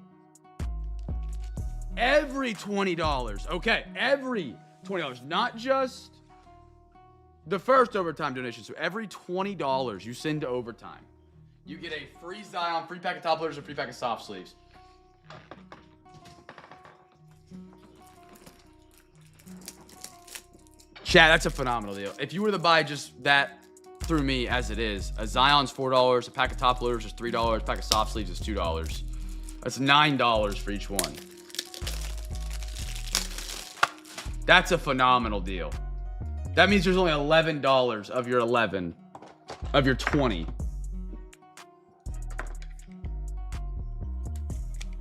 Every $20. Okay, every $20. Not just the first overtime donation. So every $20 you send to overtime, you get a free Zion, free pack of top loaders, and free pack of soft sleeves. Chat, that's a phenomenal deal. If you were to buy just that through me as it is, a Zion's $4, a pack of top loaders is $3, a pack of soft sleeves is $2. That's $9 for each one. That's a phenomenal deal. That means there's only $11 of your 11, of your 20.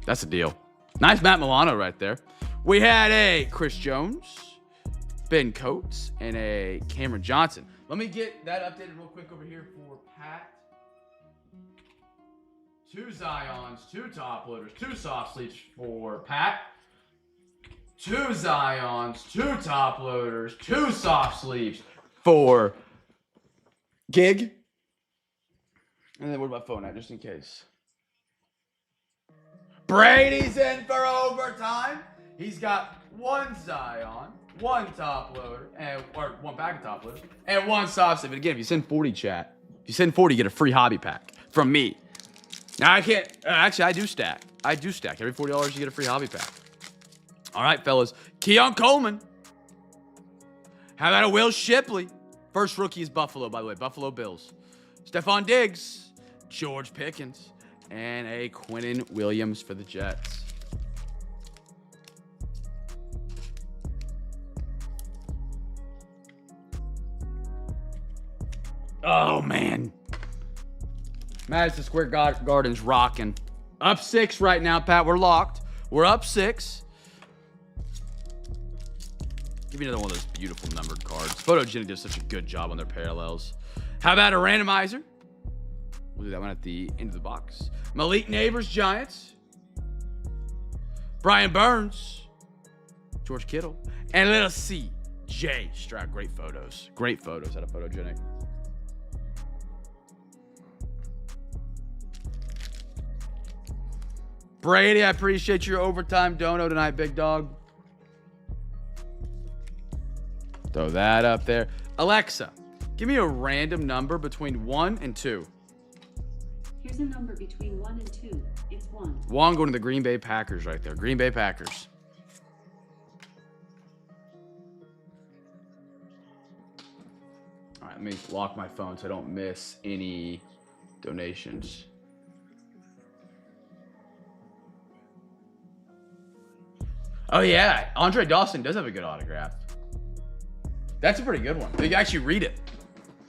That's a deal. Nice Matt Milano right there. We had a Chris Jones, Ben Coates, and a Cameron Johnson. Let me get that updated real quick over here for Pat. 2 Zions, 2 top loaders, 2 soft sleeves for Pat. 2 Zions, 2 top loaders, 2 soft sleeves for Gig. And then where's my phone at, just in case? Brady's in for overtime. He's got 1 Zion, 1 top loader, or 1 pack of top loaders, and 1 soft sleeve. But again, if you send 40, chat, if you send 40, you get a free hobby pack from me. Now I can't, actually I do stack. Every $40 you get a free hobby pack. All right, fellas. Keon Coleman. How about a Will Shipley? First rookie is Buffalo, by the way. Buffalo Bills. Stephon Diggs. George Pickens. And a Quinnen Williams for the Jets. Oh, man. Madison Square Garden's rocking. Up 6 right now, Pat. We're locked. We're up 6. Give me another one of those beautiful numbered cards. Photogenic does such a good job on their parallels. How about a randomizer? We'll do that one at the end of the box. Malik Neighbors, Giants. Brian Burns. George Kittle. And little C.J. Stroud. Great photos. Great photos out of Photogenic. Brady, I appreciate your overtime dono tonight, big dog. Throw that up there. Alexa, give me a random number between 1 and 2. Here's a number between 1 and 2. It's 1. 1 going to the Green Bay Packers right there. Green Bay Packers. Let me lock my phone so I don't miss any donations. Oh yeah, Andre Dawson does have a good autograph. That's a pretty good one. You can actually read it.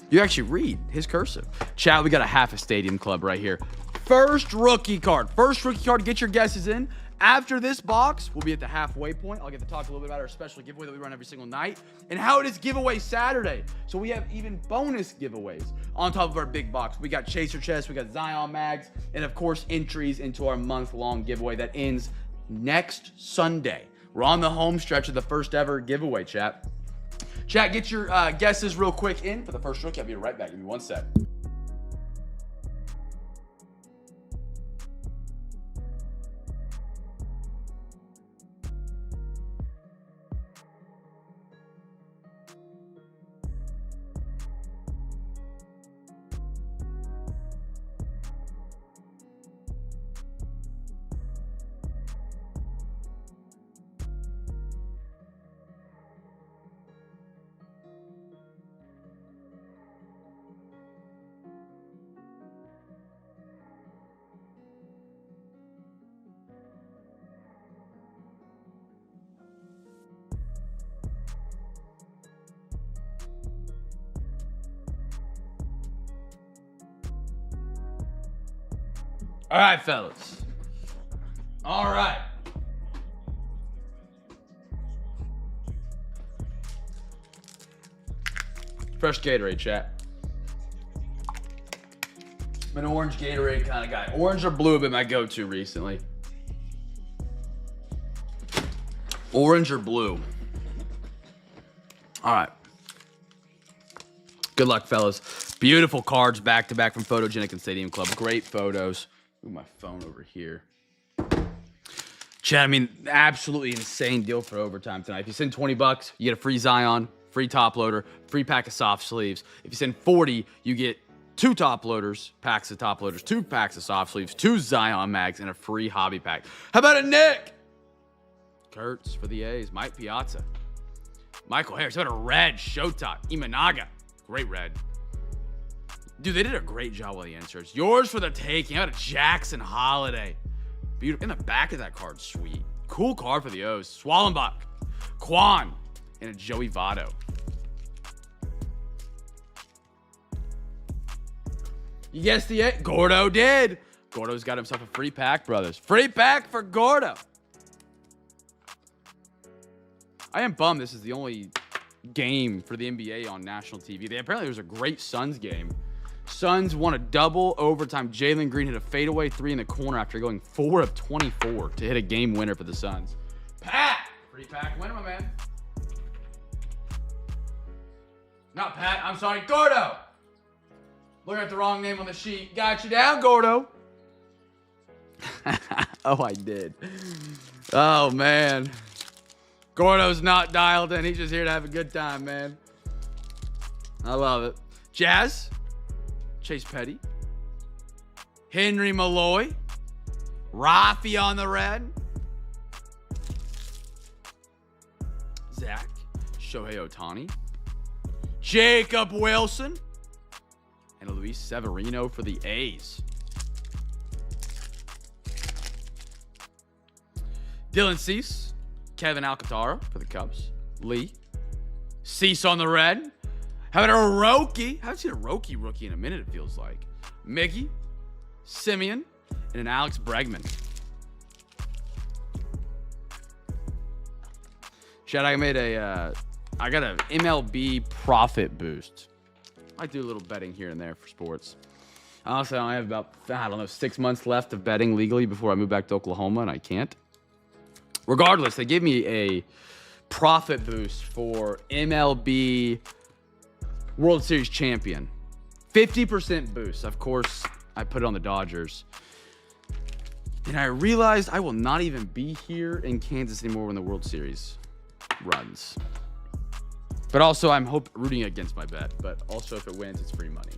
You actually read his cursive. Chat, we got a half a stadium club right here. First rookie card. First rookie card. Get your guesses in. After this box, we'll be at the halfway point. I'll get to talk a little bit about our special giveaway that we run every single night and how it is giveaway Saturday. So we have even bonus giveaways on top of our big box. We got Chaser Chests, we got Zion Mags, and of course, entries into our month-long giveaway that ends next Sunday. We're on the home stretch of the first ever giveaway, chat. Chat, get your guesses real quick in for the first rookie. I'll be right back. Give me 1 sec. All right, fellas. All right. Fresh Gatorade, chat. I'm an orange Gatorade kind of guy. Orange or blue have been my go-to recently. Orange or blue. All right. Good luck, fellas. Beautiful cards back-to-back from Photogenic and Stadium Club. Great photos. Ooh, my phone over here. Chad, I mean, absolutely insane deal for overtime tonight. If you send $20, you get a free Zion, free top loader, free pack of soft sleeves. If you send 40, you get 2 top loaders, packs of top loaders, 2 packs of soft sleeves, 2 Zion mags, and a free hobby pack. How about a Nick? Kurtz for the A's. Mike Piazza. Michael Harris. How about a red Shota? Imanaga. Great red. Dude, they did a great job with the inserts. Yours for the taking. How about a Jackson Holiday? Beautiful. In the back of that card, sweet. Cool card for the O's. Swallenbach, Quan, and a Joey Votto. You guessed the A. Gordo did. Gordo's got himself a free pack, brothers. Free pack for Gordo. I am bummed this is the only game for the NBA on national TV. Apparently, there was a great Suns game. Suns won a double overtime. Jalen Green hit a fadeaway 3 in the corner after going 4 of 24 to hit a game winner for the Suns. Pat! Free pack winner, my man. Not Pat. I'm sorry, Gordo. Looking at the wrong name on the sheet. Got you down, Gordo. Oh, I did. Oh, man. Gordo's not dialed in. He's just here to have a good time, man. I love it. Jazz. Chase Petty. Henry Malloy. Rafi on the red. Zach. Shohei Ohtani. Jacob Wilson. And Luis Severino for the A's. Dylan Cease. Kevin Alcantara for the Cubs. Lee. Cease on the red. How about a Roki? I haven't seen a Roki rookie in a minute, it feels like. Miggy, Simeon, and an Alex Bregman. Chad, I got an MLB profit boost. I do a little betting here and there for sports. Honestly, I have about, 6 months left of betting legally before I move back to Oklahoma, and I can't. Regardless, they gave me a profit boost for MLB World Series champion. 50% boost. Of course, I put it on the Dodgers. And I realized I will not even be here in Kansas anymore when the World Series runs. But also, I'm rooting against my bet. But also, if it wins, it's free money.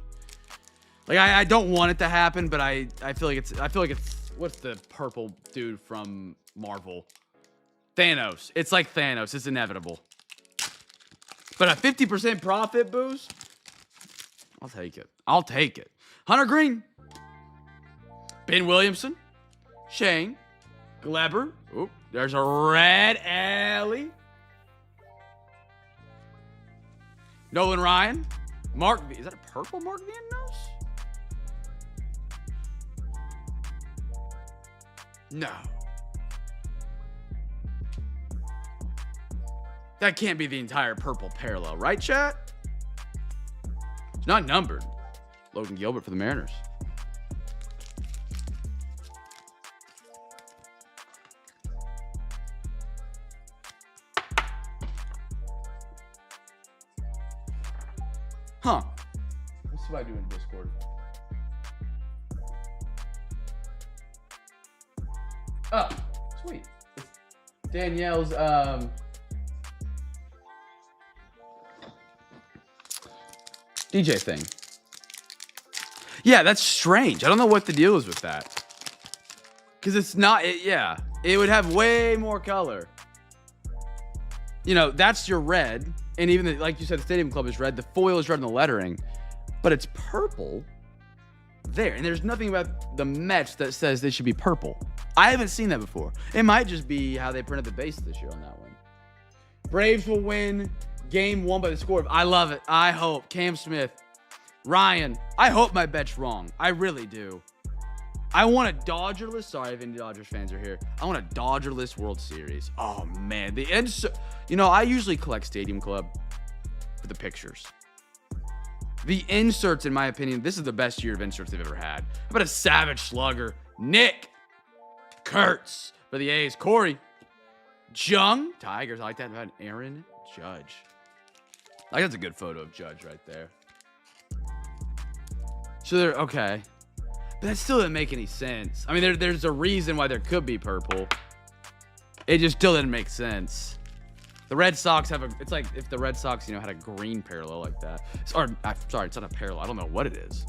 Like, I don't want it to happen, but I feel like it's what's the purple dude from Marvel? Thanos. It's like Thanos. It's inevitable. But a 50% profit boost? I'll take it. I'll take it. Hunter Green. Ben Williamson. Shane. Gleber. Oop, there's a red Ellie. Nolan Ryan. Mark. Is that a purple Mark Vientos? No. That can't be the entire purple parallel, right, chat? It's not numbered. Logan Gilbert for the Mariners. Huh. Let's see what I do in Discord. Oh, sweet. It's Danielle's DJ thing. Yeah, that's strange. I don't know what the deal is with that. Because it's not, yeah. It would have way more color. You know, that's your red. And even, like you said, the Stadium Club is red. The foil is red in the lettering. But it's purple there. And there's nothing about the Mets that says they should be purple. I haven't seen that before. It might just be how they printed the base this year on that one. Braves will win game 1 by the score of, I love it. I hope. Cam Smith. Ryan. I hope my bet's wrong. I really do. I want a Dodgerless. Sorry if any Dodgers fans are here. I want a Dodgerless World Series. Oh, man. The insert. You know, I usually collect Stadium Club for the pictures. The inserts, in my opinion, this is the best year of inserts they've ever had. How about a Savage Slugger? Nick Kurtz for the A's. Corey Jung. Tigers. I like that. About Aaron Judge. Like, that's a good photo of Judge right there. So they're okay. But that still didn't make any sense. I mean, there's a reason why there could be purple. It just still didn't make sense. The Red Sox have a... It's like if the Red Sox, you know, had a green parallel like that. Sorry, it's not a parallel. I don't know what it is.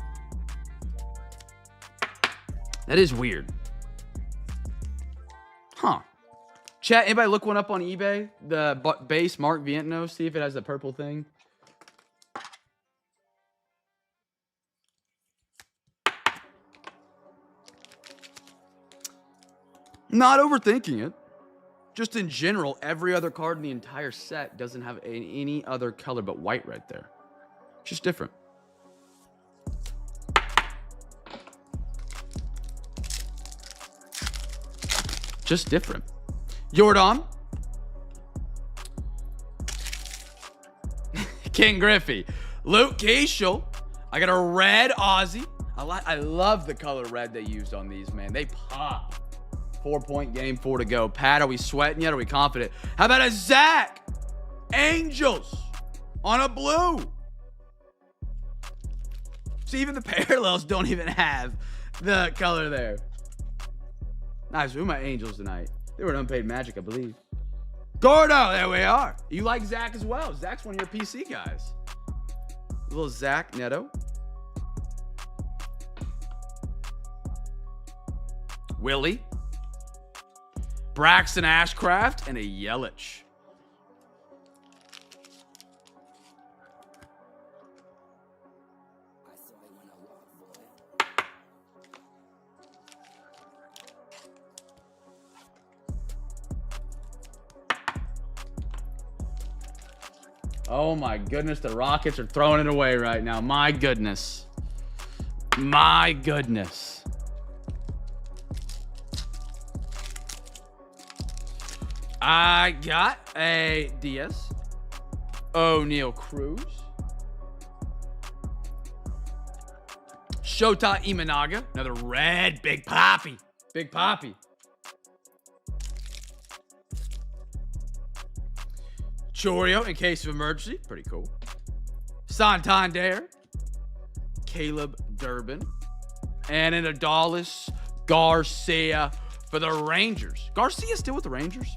That is weird. Huh. Chat, anybody look one up on eBay? The base Mark Vientos. See if it has the purple thing. Not overthinking it. Just in general, every other card in the entire set doesn't have any other color but white right there. Just different. Just different. Jordan. King Griffey. Luke Keishel. I got a red Aussie. I love the color red they used on these, man. They pop. 4-point game, 4 to go. Pat, are we sweating yet? Are we confident? How about a Zach Angels on a blue? See, even the parallels don't even have the color there. Nice. Who are my Angels tonight? They were an unpaid Magic, I believe. Gordo, there we are. You like Zach as well. Zach's one of your PC guys. A little Zach Neto. Willie. Braxton Ashcraft, and a Yelich. Oh my goodness, the Rockets are throwing it away right now. My goodness. My goodness. I got a Diaz. O'Neal Cruz. Shota Imanaga. Another red. Big Poppy. Big Poppy. Chorio in case of emergency. Pretty cool. Santander. Caleb Durbin. And an Adolis Garcia for the Rangers. Garcia still with the Rangers?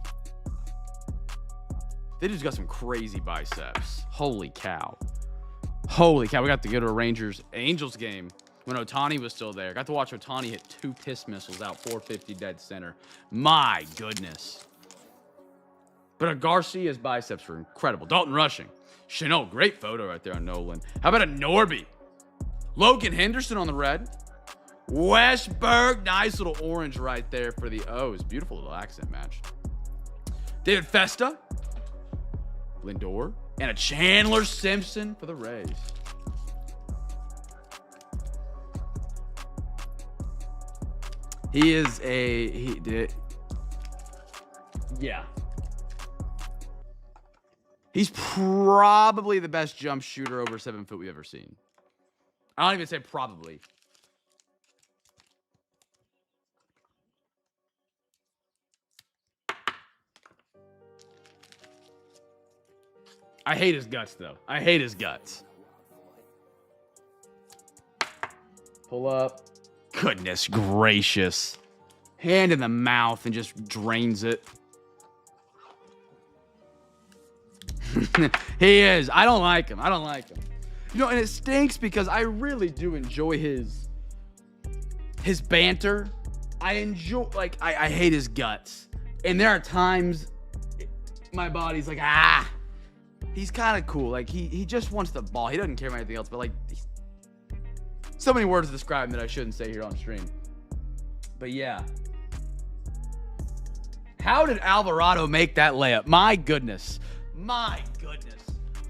They just got some crazy biceps. Holy cow. Holy cow. We got to go to a Angels game when Ohtani was still there. Got to watch Ohtani hit 2 piss missiles out 450 dead center. My goodness. But Garcia's biceps were incredible. Dalton Rushing. Chanel, great photo right there on Nolan. How about a Norby? Logan Henderson on the red. Westberg, nice little orange right there for the O's. Beautiful little accent match. David Festa, Lindor, and a Chandler Simpson for the Rays. He is yeah. He's probably the best jump shooter over 7 foot we've ever seen. I don't even say probably. I hate his guts, though. I hate his guts. Pull up. Goodness gracious. Hand in the mouth and just drains it. He is. I don't like him. I don't like him. You know, and it stinks because I really do enjoy his banter. I enjoy, like, I hate his guts. And there are times my body's like, he's kind of cool. Like, he just wants the ball. He doesn't care about anything else, but, like, so many words to describe him that I shouldn't say here on stream. But, yeah. How did Alvarado make that layup? My goodness. My goodness.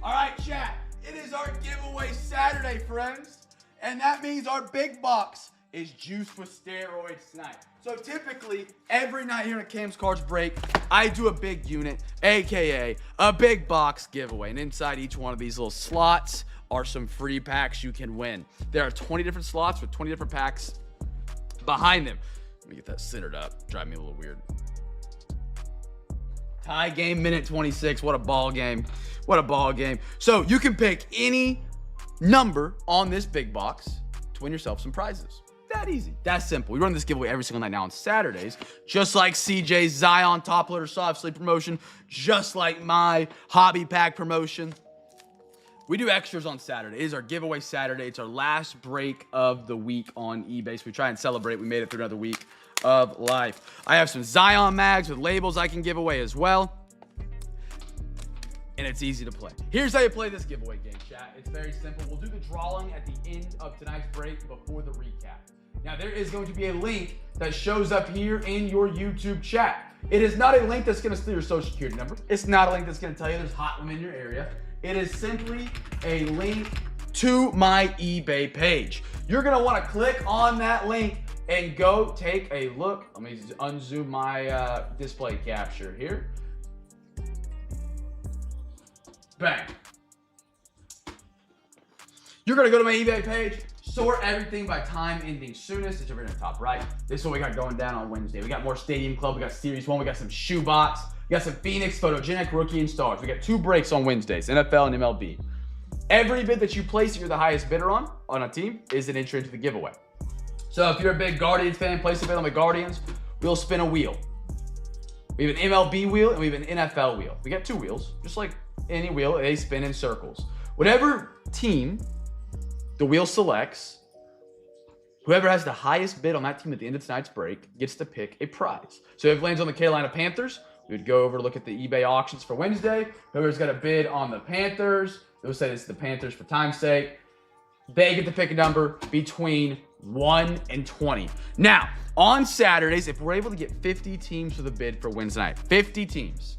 All right, chat. It is our giveaway Saturday, friends. And that means our big box is juiced with steroids tonight. So typically, every night here at Cam's Cards Break, I do a big unit, aka a big box giveaway. And inside each one of these little slots are some free packs you can win. There are 20 different slots with 20 different packs behind them. Let me get that centered up. Drive me a little weird. Tie game, minute 26. What a ball game. What a ball game. So you can pick any number on this big box to win yourself some prizes. That easy. That simple. We run this giveaway every single night now on Saturdays, just like CJ's Zion Top Loader Soft Sleep promotion, just like my Hobby Pack promotion. We do extras on Saturday. It is our giveaway Saturday. It's our last break of the week on eBay, so we try and celebrate. We made it through another week of life. I have some Zion mags with labels I can give away as well. And it's easy to play. Here's how you play this giveaway game, chat. It's very simple. We'll do the drawing at the end of tonight's break before the recap. Now, there is going to be a link that shows up here in your YouTube chat. It is not a link that's going to steal your social security number. It's not a link that's going to tell you there's hot women in your area. It is simply a link to my eBay page. You're going to want to click on that link and go take a look. Let me unzoom my display capture here. Bang. You're going to go to my eBay page, sort everything by time ending soonest. It's over in the top right. This is what we got going down on Wednesday. We got more Stadium Club. We got Series 1. We got some shoebox. We got some Phoenix, Photogenic, Rookie, and Stars. We got 2 breaks on Wednesdays, NFL and MLB. Every bid that you place that you're the highest bidder on a team is an entry into the giveaway. So if you're a big Guardians fan, place a bid on the Guardians. We'll spin a wheel. We have an MLB wheel and we have an NFL wheel. We got 2 wheels, just like any wheel. They spin in circles. Whatever team the wheel selects, whoever has the highest bid on that team at the end of tonight's break gets to pick a prize. So if it lands on the Carolina Panthers, we would go over to look at the eBay auctions for Wednesday. Whoever's got a bid on the Panthers, they'll say it's the Panthers for time's sake. They get to pick a number between 1 and 20. Now, on Saturdays, if we're able to get 50 teams for the bid for Wednesday night, 50 teams,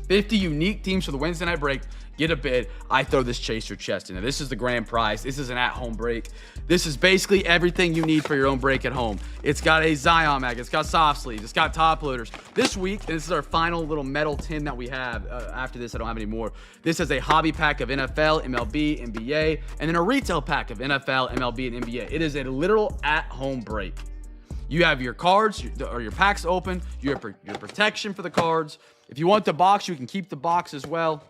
50 unique teams for the Wednesday night break, get a bid. I throw this chaser chest in. Now, this is the grand prize. This is an at-home break. This is basically everything you need for your own break at home. It's got a Zion mag. It's got soft sleeves. It's got top loaders. This week, and this is our final little metal tin that we have. After this, I don't have any more. This has a hobby pack of NFL, MLB, NBA, and then a retail pack of NFL, MLB, and NBA. It is a literal at-home break. You have your cards or your packs open. You have your protection for the cards. If you want the box, you can keep the box as well.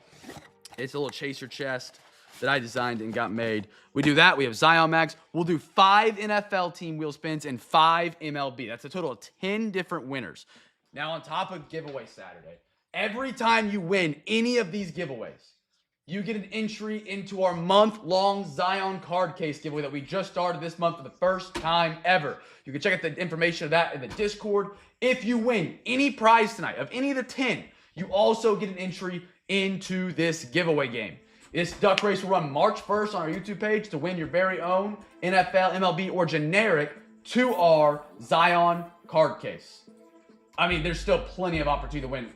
It's a little chaser chest that I designed and got made. We do that. We have Zion mags. We'll do 5 NFL team wheel spins and 5 MLB. That's a total of 10 different winners. Now, on top of giveaway Saturday, every time you win any of these giveaways, you get an entry into our month-long Zion card case giveaway that we just started this month for the first time ever. You can check out the information of that in the Discord. If you win any prize tonight of any of the 10, you also get an entry into this giveaway game. This duck race will run March 1st on our YouTube page to win your very own NFL, MLB, or generic 2R Zion card case. I mean, there's still plenty of opportunity to win.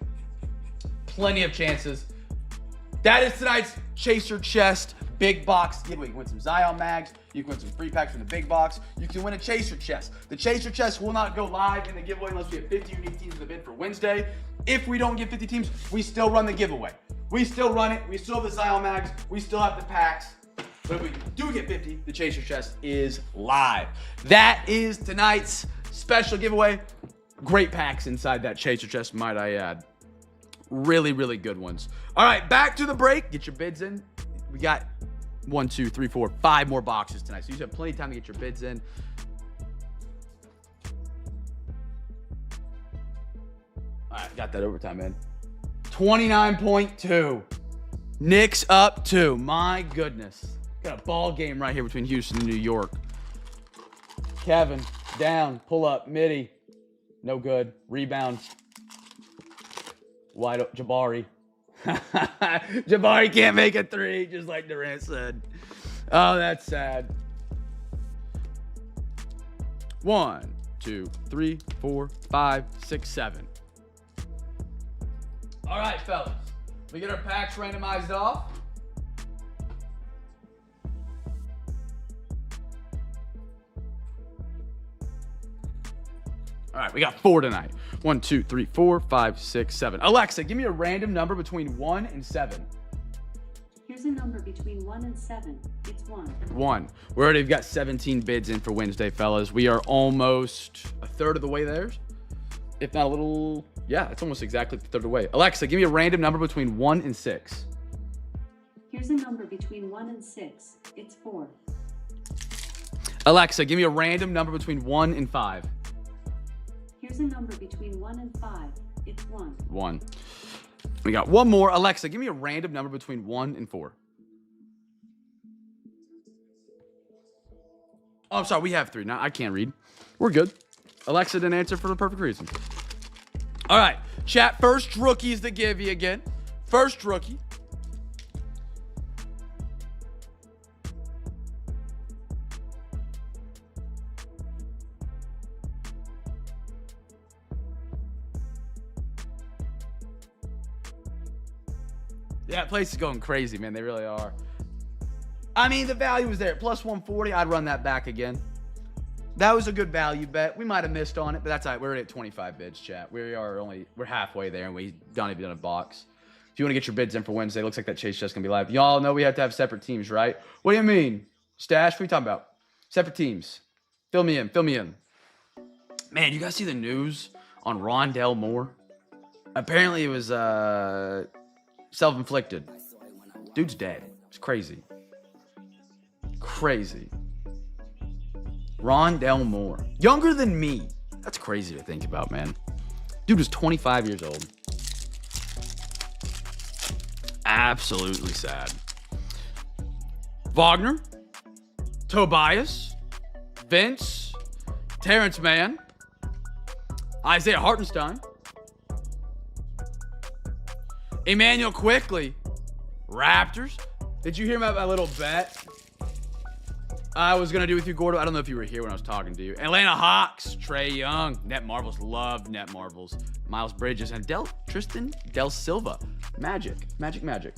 Plenty of chances. That is tonight's Chaser Chest big box giveaway. You can win some Zion mags. You can win some free packs from the big box. You can win a Chaser Chest. The Chaser Chest will not go live in the giveaway unless we have 50 unique teams in the bid for Wednesday. If we don't get 50 teams, we still run the giveaway. We still run it. We still have the Zion mags. We still have the packs. But if we do get 50, the Chaser Chest is live. That is tonight's special giveaway. Great packs inside that Chaser Chest, might I add. Really, really good ones. All right, back to the break. Get your bids in. We got 1, 2, 3, 4, 5 more boxes tonight. So you have plenty of time to get your bids in. All right, got that overtime in. 29.2. Knicks up 2. My goodness. Got a ball game right here between Houston and New York. Kevin, down, pull up, midi. No good. Rebound. Wide up, Jabari. Jabari can't make a 3, just like Durant said. Oh, that's sad. 1, 2, 3, 4, 5, 6, 7. All right, fellas. We get our packs randomized off. All right, we got 4 tonight. 1, 2, 3, 4, 5, 6, 7. Alexa, give me a random number between 1 and 7. Here's a number between 1 and 7. It's 1. 1. We already got 17 bids in for Wednesday, fellas. We are almost a third of the way there. If not a little, yeah, it's almost exactly a third of the way. Alexa, give me a random number between 1 and 6. Here's a number between 1 and 6. It's 4. Alexa, give me a random number between 1 and 5. Here's a number between 1 and 5. It's 1. 1. We got one more. Alexa, give me a random number between 1 and 4. Oh, I'm sorry. We have 3. Now I can't read. We're good. Alexa didn't answer for the perfect reason. All right. Chat, first rookies to give you again. First rookie. Yeah, that place is going crazy, man. They really are. I mean, the value was there. Plus 140, I'd run that back again. That was a good value bet. We might have missed on it, but that's all right. We're already at 25 bids, chat. We're halfway there, and we've not even done a box. If you want to get your bids in for Wednesday, it looks like that Chase just going to be live. Y'all know we have to have separate teams, right? What do you mean? Stash? What are you talking about? Separate teams. Fill me in. Fill me in. Man, you guys see the news on Rondell Moore? Apparently it was self-inflicted. Dude's dead. It's crazy. Crazy. Rondell Moore. Younger than me. That's crazy to think about, man. Dude was 25 years old. Absolutely sad. Wagner. Tobias. Vince. Terrence Mann. Isaiah Hartenstein. Emmanuel Quickly. Raptors. Did you hear about my little bet I was going to do with you, Gordo? I don't know if you were here when I was talking to you. Atlanta Hawks. Trae Young. Net Marbles. Love Net Marbles. Miles Bridges. And Tristan Del Silva. Magic. Magic.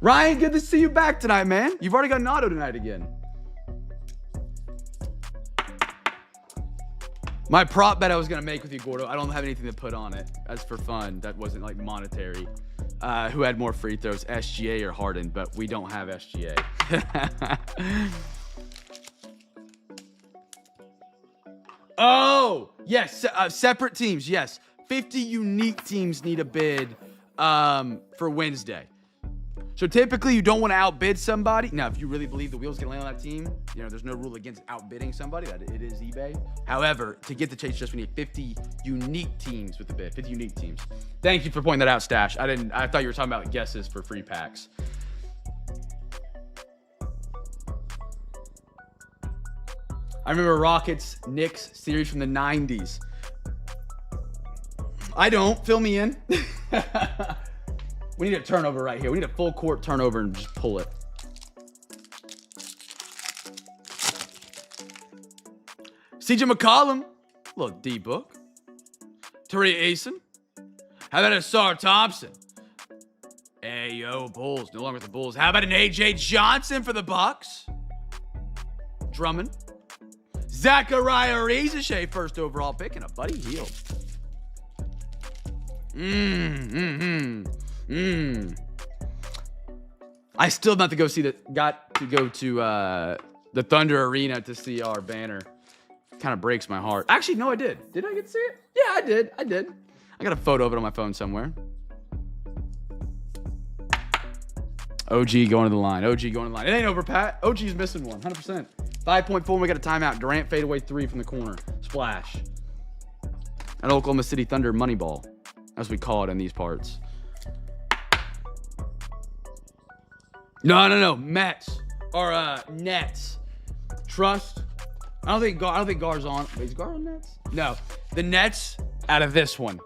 Ryan, good to see you back tonight, man. You've already got an auto tonight again. My prop bet I was going to make with you, Gordo, I don't have anything to put on it. That's for fun. That wasn't like monetary. Who had more free throws, SGA or Harden? But we don't have SGA. Oh, yes. Separate teams. Yes. 50 unique teams need a bid for Wednesday. So typically you don't want to outbid somebody. Now, if you really believe the wheels can land on that team, there's no rule against outbidding somebody. That it is eBay. However, to get the Chase Just, we need 50 unique teams with the bid. 50 unique teams. Thank you for pointing that out, Stash. I thought you were talking about guesses for free packs. I remember Rockets Knicks series from the 90s. I don't. Fill me in. We need a turnover right here. We need a full court turnover and just pull it. CJ McCollum. Little D-book. Tari Eason. How about a Sar Thompson? Hey, yo, Bulls. No longer with the Bulls. How about an A.J. Johnson for the Bucks? Drummond. Zachariah Rieseshay, first overall pick, and a Buddy Hield. I still got to go to the Thunder Arena to see our banner. Kind of breaks my heart. Actually, no, I did. Did I get to see it? Yeah, I did. I got a photo of it on my phone somewhere. OG going to the line. It ain't over, Pat. OG's missing one, 100%. 5.4, we got a timeout. Durant fadeaway 3 from the corner. Splash. An Oklahoma City Thunder money ball, as we call it in these parts. No. Mets. Or Nets. Trust. I don't think Gar's on. Wait, is Gar on Nets? No. The Nets out of this one.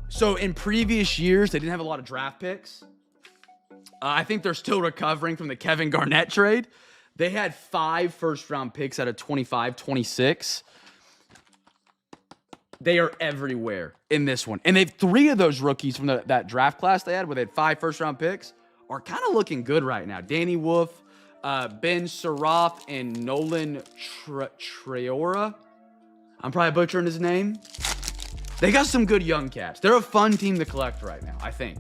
So in previous years, they didn't have a lot of draft picks. I think they're still recovering from the Kevin Garnett trade. They had 5 first-round picks out of 25, 26. They are everywhere in this one. And they've 3 of those rookies from that draft class they had, where they had 5 first-round picks, are kind of looking good right now. Danny Wolf, Ben Saraf, and Nolan Traora. I'm probably butchering his name. They got some good young cats. They're a fun team to collect right now, I think.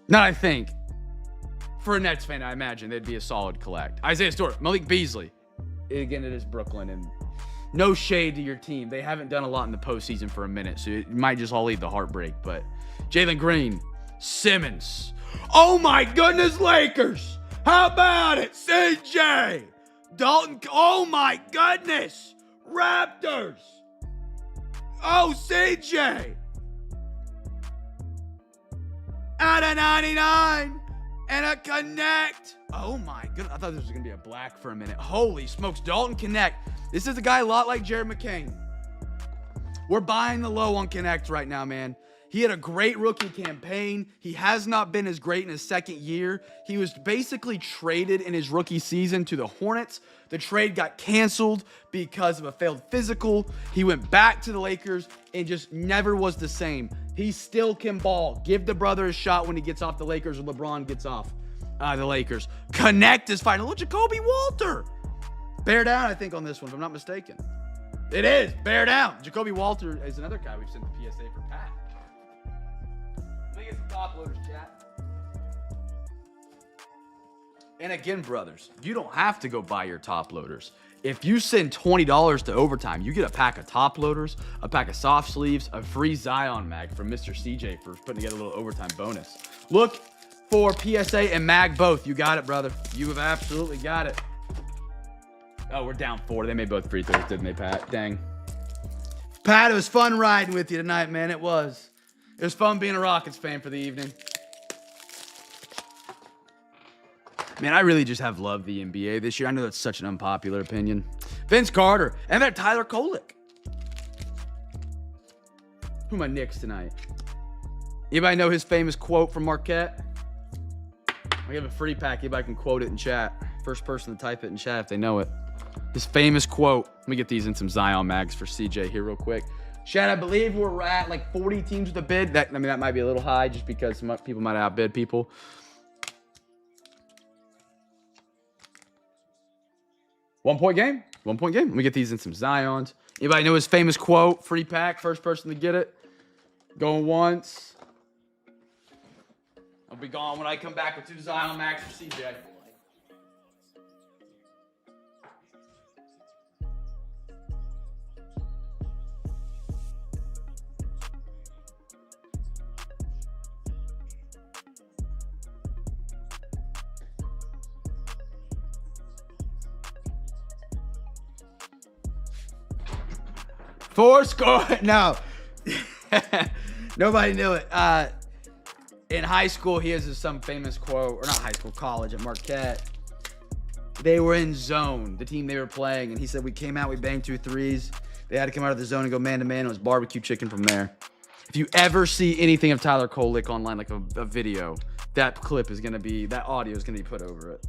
Not I think. For a Nets fan, I imagine they'd be a solid collect. Isaiah Stewart, Malik Beasley. Again, it is Brooklyn, and no shade to your team. They haven't done a lot in the postseason for a minute, so it might just all lead to heartbreak. But Jalen Green, Simmons. Oh my goodness, Lakers! How about it, CJ? Dalton, oh my goodness! Raptors! Oh, CJ! Out of 99! And a connect. Oh my goodness. I thought this was going to be a black for a minute. Holy smokes. Dalton Connect. This is a guy a lot like Jared McCain. We're buying the low on Connect right now, man. He had a great rookie campaign. He has not been as great in his second year. He was basically traded in his rookie season to the Hornets. The trade got canceled because of a failed physical. He went back to the Lakers and just never was the same. He still can ball. Give the brother a shot when he gets off the Lakers or LeBron gets off the Lakers. Connect is final. Look, Jacoby Walter. Bear down, I think, on this one, if I'm not mistaken. It is. Bear down. Jacoby Walter is another guy we've sent the PSA for Pat. Let me get some top loaders, chat. And again, brothers, you don't have to go buy your top loaders. If you send $20 to Overtime, you get a pack of top loaders, a pack of soft sleeves, a free Zion mag from Mr. CJ for putting together a little overtime bonus. Look for PSA and mag both. You got it, brother. You have absolutely got it. Oh, we're down 4. They made both free throws, didn't they, Pat? Dang. Pat, it was fun riding with you tonight, man. It was. It was fun being a Rockets fan for the evening. Man, I really just have loved the NBA this year. I know that's such an unpopular opinion. Vince Carter and that Tyler Kolek. Who am I Knicks tonight? Anybody know his famous quote from Marquette? I have a free pack. Anybody can quote it in chat. First person to type it in chat if they know it. His famous quote. Let me get these in some Zion mags for CJ here real quick. Chat, I believe we're at like 40 teams with a bid. That might be a little high just because some people might outbid people. One point game. Let me get these in some Zions. Anybody know his famous quote? Free pack. First person to get it. Going once. I'll be gone when I come back with 2 Zion Max for CJ. Four score. No. Nobody knew it. In high school, he has some famous quote, or not high school, college at Marquette. They were in zone, the team they were playing, and he said, we came out, we banged 2 threes. They had to come out of the zone and go man-to-man. It was barbecue chicken from there. If you ever see anything of Tyler Kolek online, like a video, that clip is going to be, that audio is going to be put over it.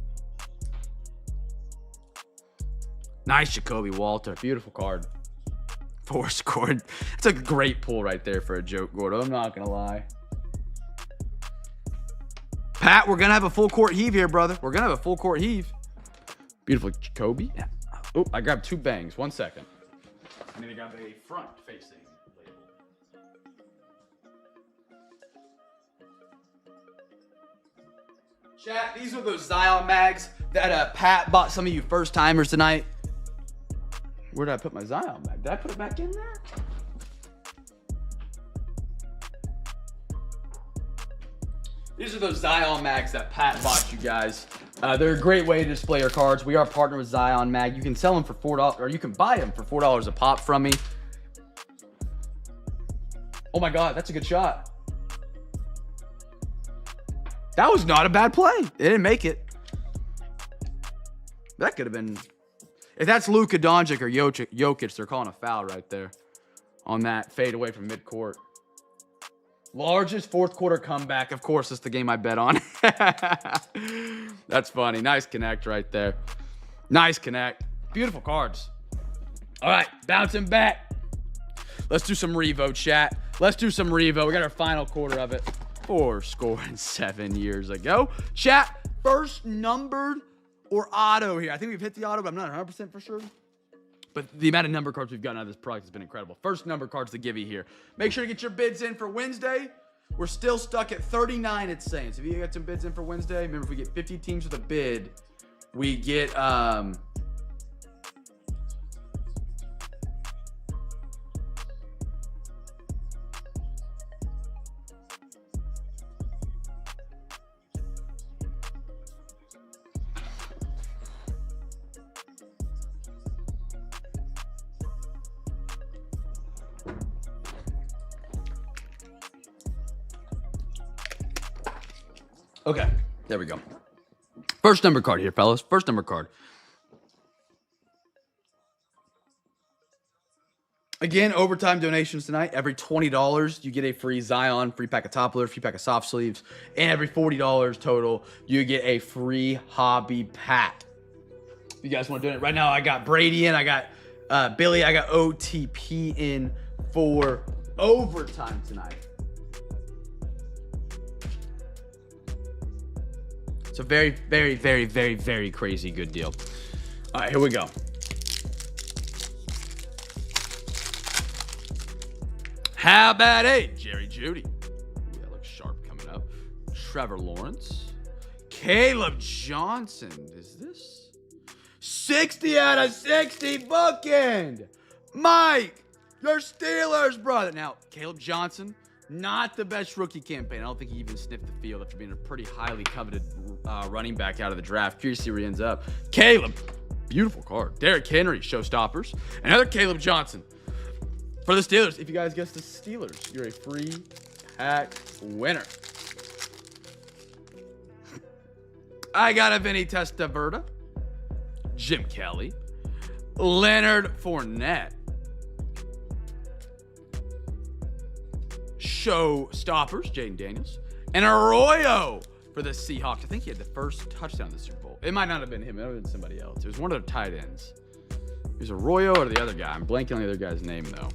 Nice Jacoby Walter. Beautiful card. 4 scored. It's a great pull right there for a joke, Gordo. I'm not going to lie. Pat, we're going to have a full court heave here, brother. We're going to have a full court heave. Beautiful Jacoby. Yeah. Oh, I grabbed 2 bangs. 1 second. I need to grab a front-facing label. Chat, these are those Zion mags that Pat bought some of you first-timers tonight. Where did I put my Zion mag? Did I put it back in there? These are those Zion mags that Pat bought you guys. They're a great way to display your cards. We are partnered with Zion Mag. You can sell them for $4, or you can buy them for $4 a pop from me. Oh my God, that's a good shot. That was not a bad play. It didn't make it. That could have been. If that's Luka Doncic or Jokic, they're calling a foul right there on that fade away from midcourt. Largest fourth quarter comeback. Of course, it's the game I bet on. That's funny. Nice connect right there. Nice connect. Beautiful cards. All right, bouncing back. Let's do some Revo, chat. Let's do some Revo. We got our final quarter of it. 4 scoring 7 years ago. Chat, first numbered or auto here. I think we've hit the auto, but I'm not 100% for sure. But the amount of number cards we've gotten out of this product has been incredible. First number cards to give you here. Make sure to get your bids in for Wednesday. We're still stuck at 39, it's saying. So if you got some bids in for Wednesday, remember if we get 50 teams with a bid, we get okay, there we go. First number card here, fellas. First number card. Again, overtime donations tonight. Every $20, you get a free Zion, free pack of Toppler, free pack of soft sleeves. And every $40 total, you get a free hobby pack. If you guys want to do it right now, I got Brady in. I got Billy. I got OTP in for overtime tonight. It's a very, very, very, very, very crazy good deal. All right, here we go. How about Jerry Jeudy? Ooh, that looks sharp coming up. Trevor Lawrence. Caleb Johnson. Is this 60 out of 60 bookend? Mike, your Steelers, brother. Now, Caleb Johnson, not the best rookie campaign. I don't think he even sniffed the field after being a pretty highly coveted running back out of the draft. Curious to see where he ends up. Caleb, beautiful card. Derrick Henry, showstoppers. Another Caleb Johnson for the Steelers. If you guys guess the Steelers, you're a free pack winner. I got a Vinny Testaverde, Jim Kelly, Leonard Fournette, showstoppers, Jaden Daniels, and Arroyo for the Seahawks. I think he had the first touchdown in the Super Bowl. It might not have been him. It might have been somebody else. It was one of the tight ends. It was Arroyo or the other guy. I'm blanking on the other guy's name, though.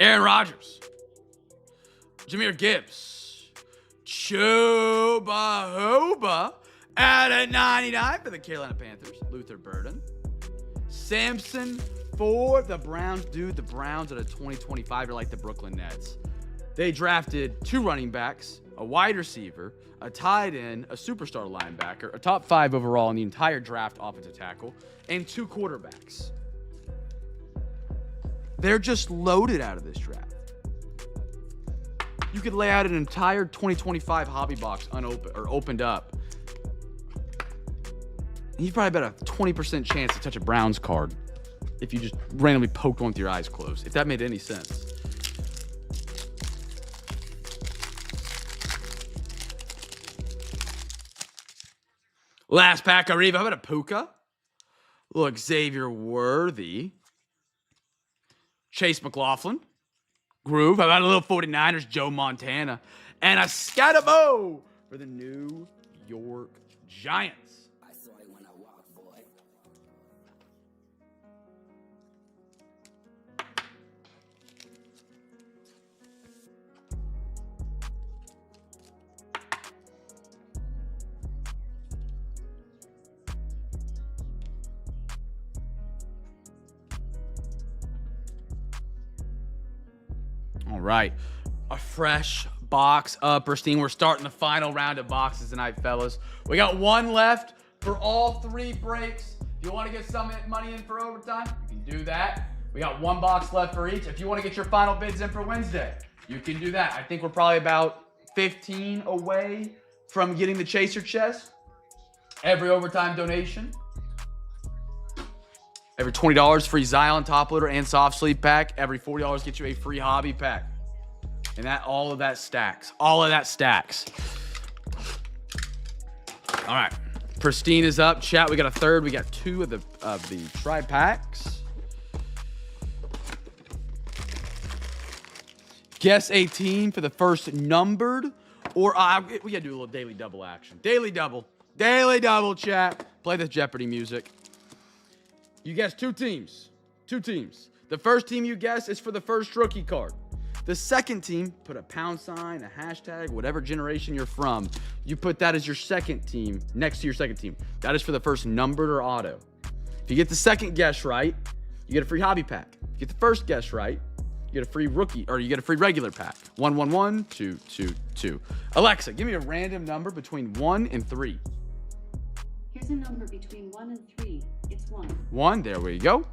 Aaron Rodgers, Jahmyr Gibbs, Chuba Huba out at 99 for the Carolina Panthers, Luther Burden, Samson for the Browns. Dude, the Browns at a 2025 are like the Brooklyn Nets. They drafted 2 running backs, a wide receiver, a tight end, a superstar linebacker, a top 5 overall in the entire draft offensive tackle, and 2 quarterbacks. They're just loaded out of this draft. You could lay out an entire 2025 hobby box unopened or opened up. And you've probably got a 20% chance to touch a Browns card if you just randomly poked one with your eyes closed, if that made any sense. Last pack of Revo. How about a Puka? Look, Xavier Worthy. Chase McLaughlin. Groove. How about a little 49ers? Joe Montana. And a Scatabo for the New York Giants. All right, a fresh box of Pristine. We're starting the final round of boxes tonight, fellas. We got one left for all 3 breaks. If you want to get some money in for overtime, you can do that. We got 1 box left for each. If you want to get your final bids in for Wednesday, you can do that. I think we're probably about 15 away from getting the Chaser chest. Every overtime donation. Every $20 free Zion top loader and soft sleeve pack. Every $40 gets you a free hobby pack. And all of that stacks. All of that stacks. All right. Pristine is up. Chat, we got a third. We got 2 of the tri-packs. Guess a team for the first numbered. Or we got to do a little daily double action. Daily double. Daily double, chat. Play the Jeopardy music. You guess 2 teams. 2 teams. The first team you guess is for the first rookie card. The second team, put a pound sign, a hashtag, whatever generation you're from. You put that as your second team next to your second team. That is for the first numbered or auto. If you get the second guess right, you get a free hobby pack. If you get the first guess right, you get a free rookie, or you get a free regular pack. 1, 1, 1, 2, 2, 2. Alexa, give me a random number between 1 and 3. Here's a number between 1 and 3. It's 1. 1, there we go.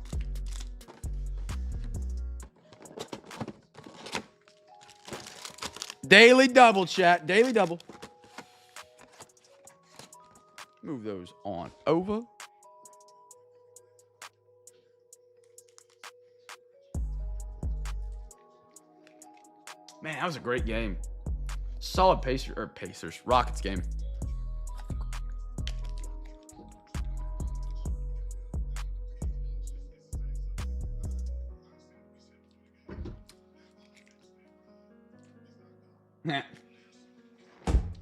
Daily double, chat. Daily double. Move those on over. Man, that was a great game. Solid Pacers, Rockets game.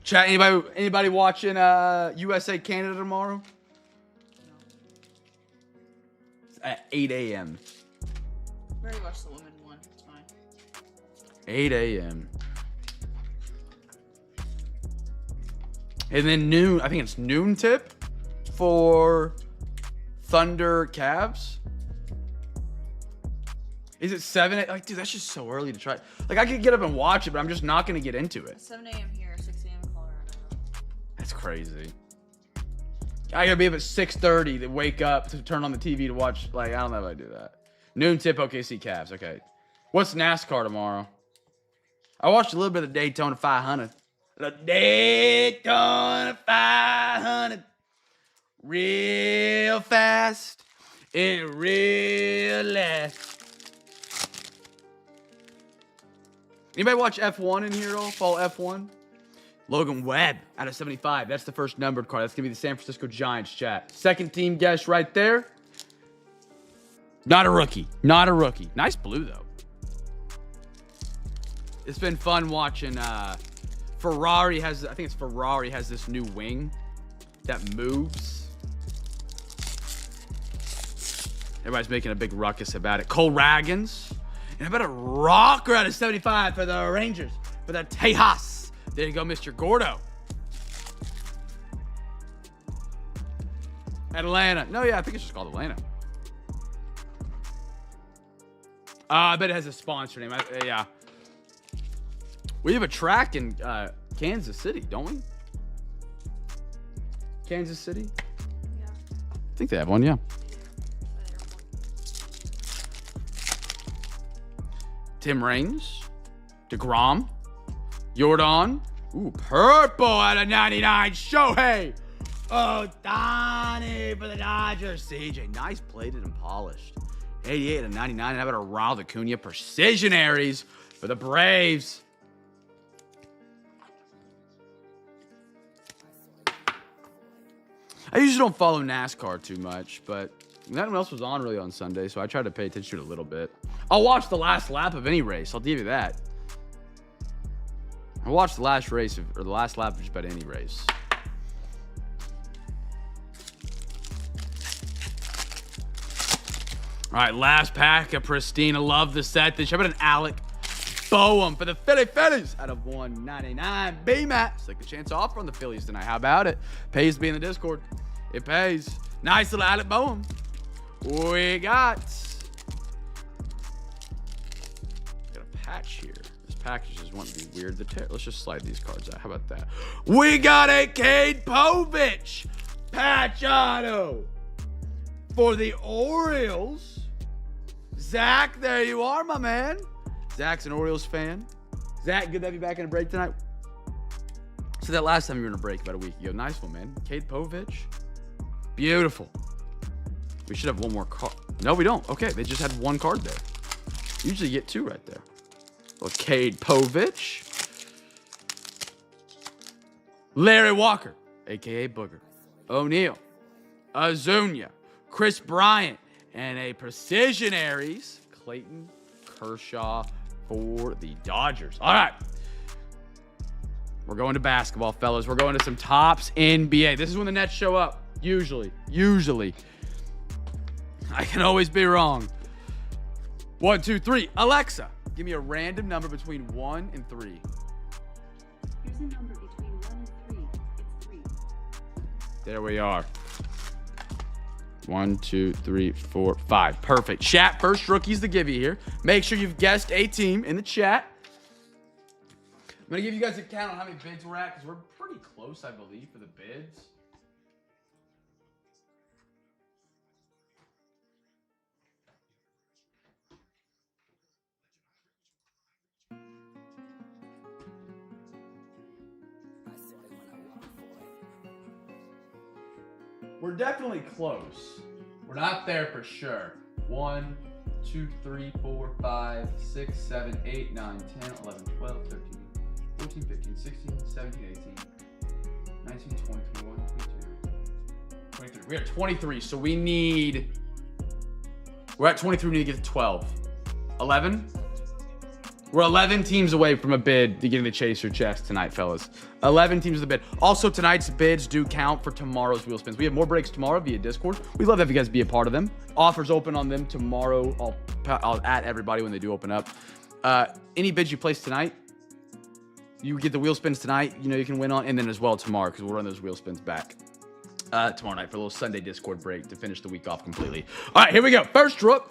Chat, anybody watching USA Canada tomorrow? It's at 8 a.m. We already watched the women one. It's fine. 8 a.m. And then noon, I think it's noon tip for Thunder Cavs. Is it 7? Like, dude, that's just so early to try. Like, I could get up and watch it, but I'm just not going to get into it. It's 7 a.m. here, 6 a.m. in Colorado. That's crazy. I got to be up at 6:30 to wake up to turn on the TV to watch. Like, I don't know if I do that. Noon tip, OKC Cavs. Okay. What's NASCAR tomorrow? I watched a little bit of Daytona 500. The Daytona 500. Real fast and real last. Anybody watch F1 in here at all? Follow F1? Logan Webb out of 75. That's the first numbered card. That's going to be the San Francisco Giants, chat. Second team guess right there. Not a rookie. Not a rookie. Nice blue, though. It's been fun watching. Ferrari has this new wing that moves. Everybody's making a big ruckus about it. Cole Raggins. And how about a rocker out of 75 for the Rangers? For the Tejas. There you go, Mr. Gordo. Atlanta. No, yeah, I think it's just called Atlanta. I bet it has a sponsor name. Yeah. We have a track in Kansas City, don't we? Kansas City? Yeah. I think they have one, yeah. Tim Raines, DeGrom, Jordan. Ooh, purple out of 99. Shohei. Oh, Donnie for the Dodgers. CJ, nice plated and polished. 88 out of 99. How about a Ronald Acuna Precision Aries for the Braves? I usually don't follow NASCAR too much, but Nothing else was on really on Sunday, so I tried to pay attention to it a little bit. I'll watch the last lap of any race. I'll give you that. I'll watch the last race or the last lap of just about any race. All right, last pack of Pristine. I love the set. How about an Alec Boehm for the Phillies out of 199. B-Matt. Let's take a chance offer on the Phillies tonight. How about it? Pays to be in the Discord. It pays. Nice little Alec Boehm. We got a patch here. This package is wanting to be weird. Let's just slide these cards out. How about that? We got a Cade Povich patch auto for the Orioles. Zach, there you are, my man. Zach's an Orioles fan. Zach, good to have you back in a break tonight. So that last time you were in a break about a week ago. Nice one, man. Cade Povich. Beautiful. We should have one more card. No, we don't. Okay, they just had one card there. Usually you get two right there. Well, Cade Povich. Larry Walker, a.k.a. Booger. O'Neal. Azunia. Chris Bryant. And a Precision Aries, Clayton Kershaw for the Dodgers. All right. We're going to basketball, fellas. We're going to some Topps NBA. This is when the Nets show up. Usually. I can always be wrong. 1, 2, 3. Alexa, give me a random number between 1 and 3. Here's a number between 1 and 3. It's 3. There we are. 1, 2, 3, 4, 5. Perfect. Chat, first rookies to give you here. Make sure you've guessed a team in the chat. I'm going to give you guys a count on how many bids we're at because we're pretty close, I believe, for the bids. We're definitely close. We're not there for sure. 1, 2, 3, 4, 5, 6, 7, 8, 9, 10, 11, 12, 13, 14, 15, 16, 17, 18, 19, 20, 21, 22, 23. We're at 23, so we're at 23, we need to get to 12. 11? We're 11 teams away from a bid to getting the Chaser chest tonight, fellas. 11 teams of the bid. Also, tonight's bids do count for tomorrow's wheel spins. We have more breaks tomorrow via Discord. We'd love to have you guys be a part of them. Offers open on them tomorrow. I'll at everybody when they do open up. Any bids you place tonight, you get the wheel spins tonight. You know you can win on, and then as well tomorrow because we'll run those wheel spins back tomorrow night for a little Sunday Discord break to finish the week off completely. All right, here we go. First rook.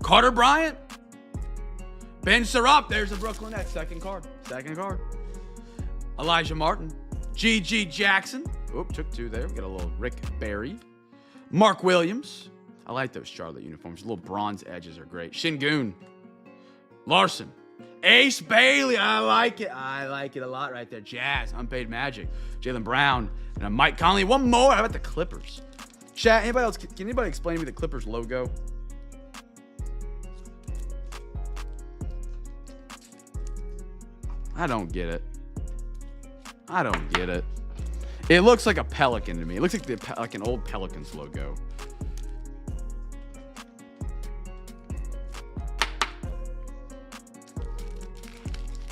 Carter Bryant. Ben Surratt. There's the Brooklyn Nets. Second card. Elijah Martin. G.G. Jackson. Oop, took two there. We got a little Rick Barry. Mark Williams. I like those Charlotte uniforms. The little bronze edges are great. Şengün. Larson. Ace Bailey. I like it a lot right there. Jazz. Unpaid Magic. Jaylen Brown. And a Mike Conley. One more. How about the Clippers? Chat, anybody else? Can anybody explain to me the Clippers logo? I don't get it. It looks like a pelican to me. It looks like an old Pelicans logo.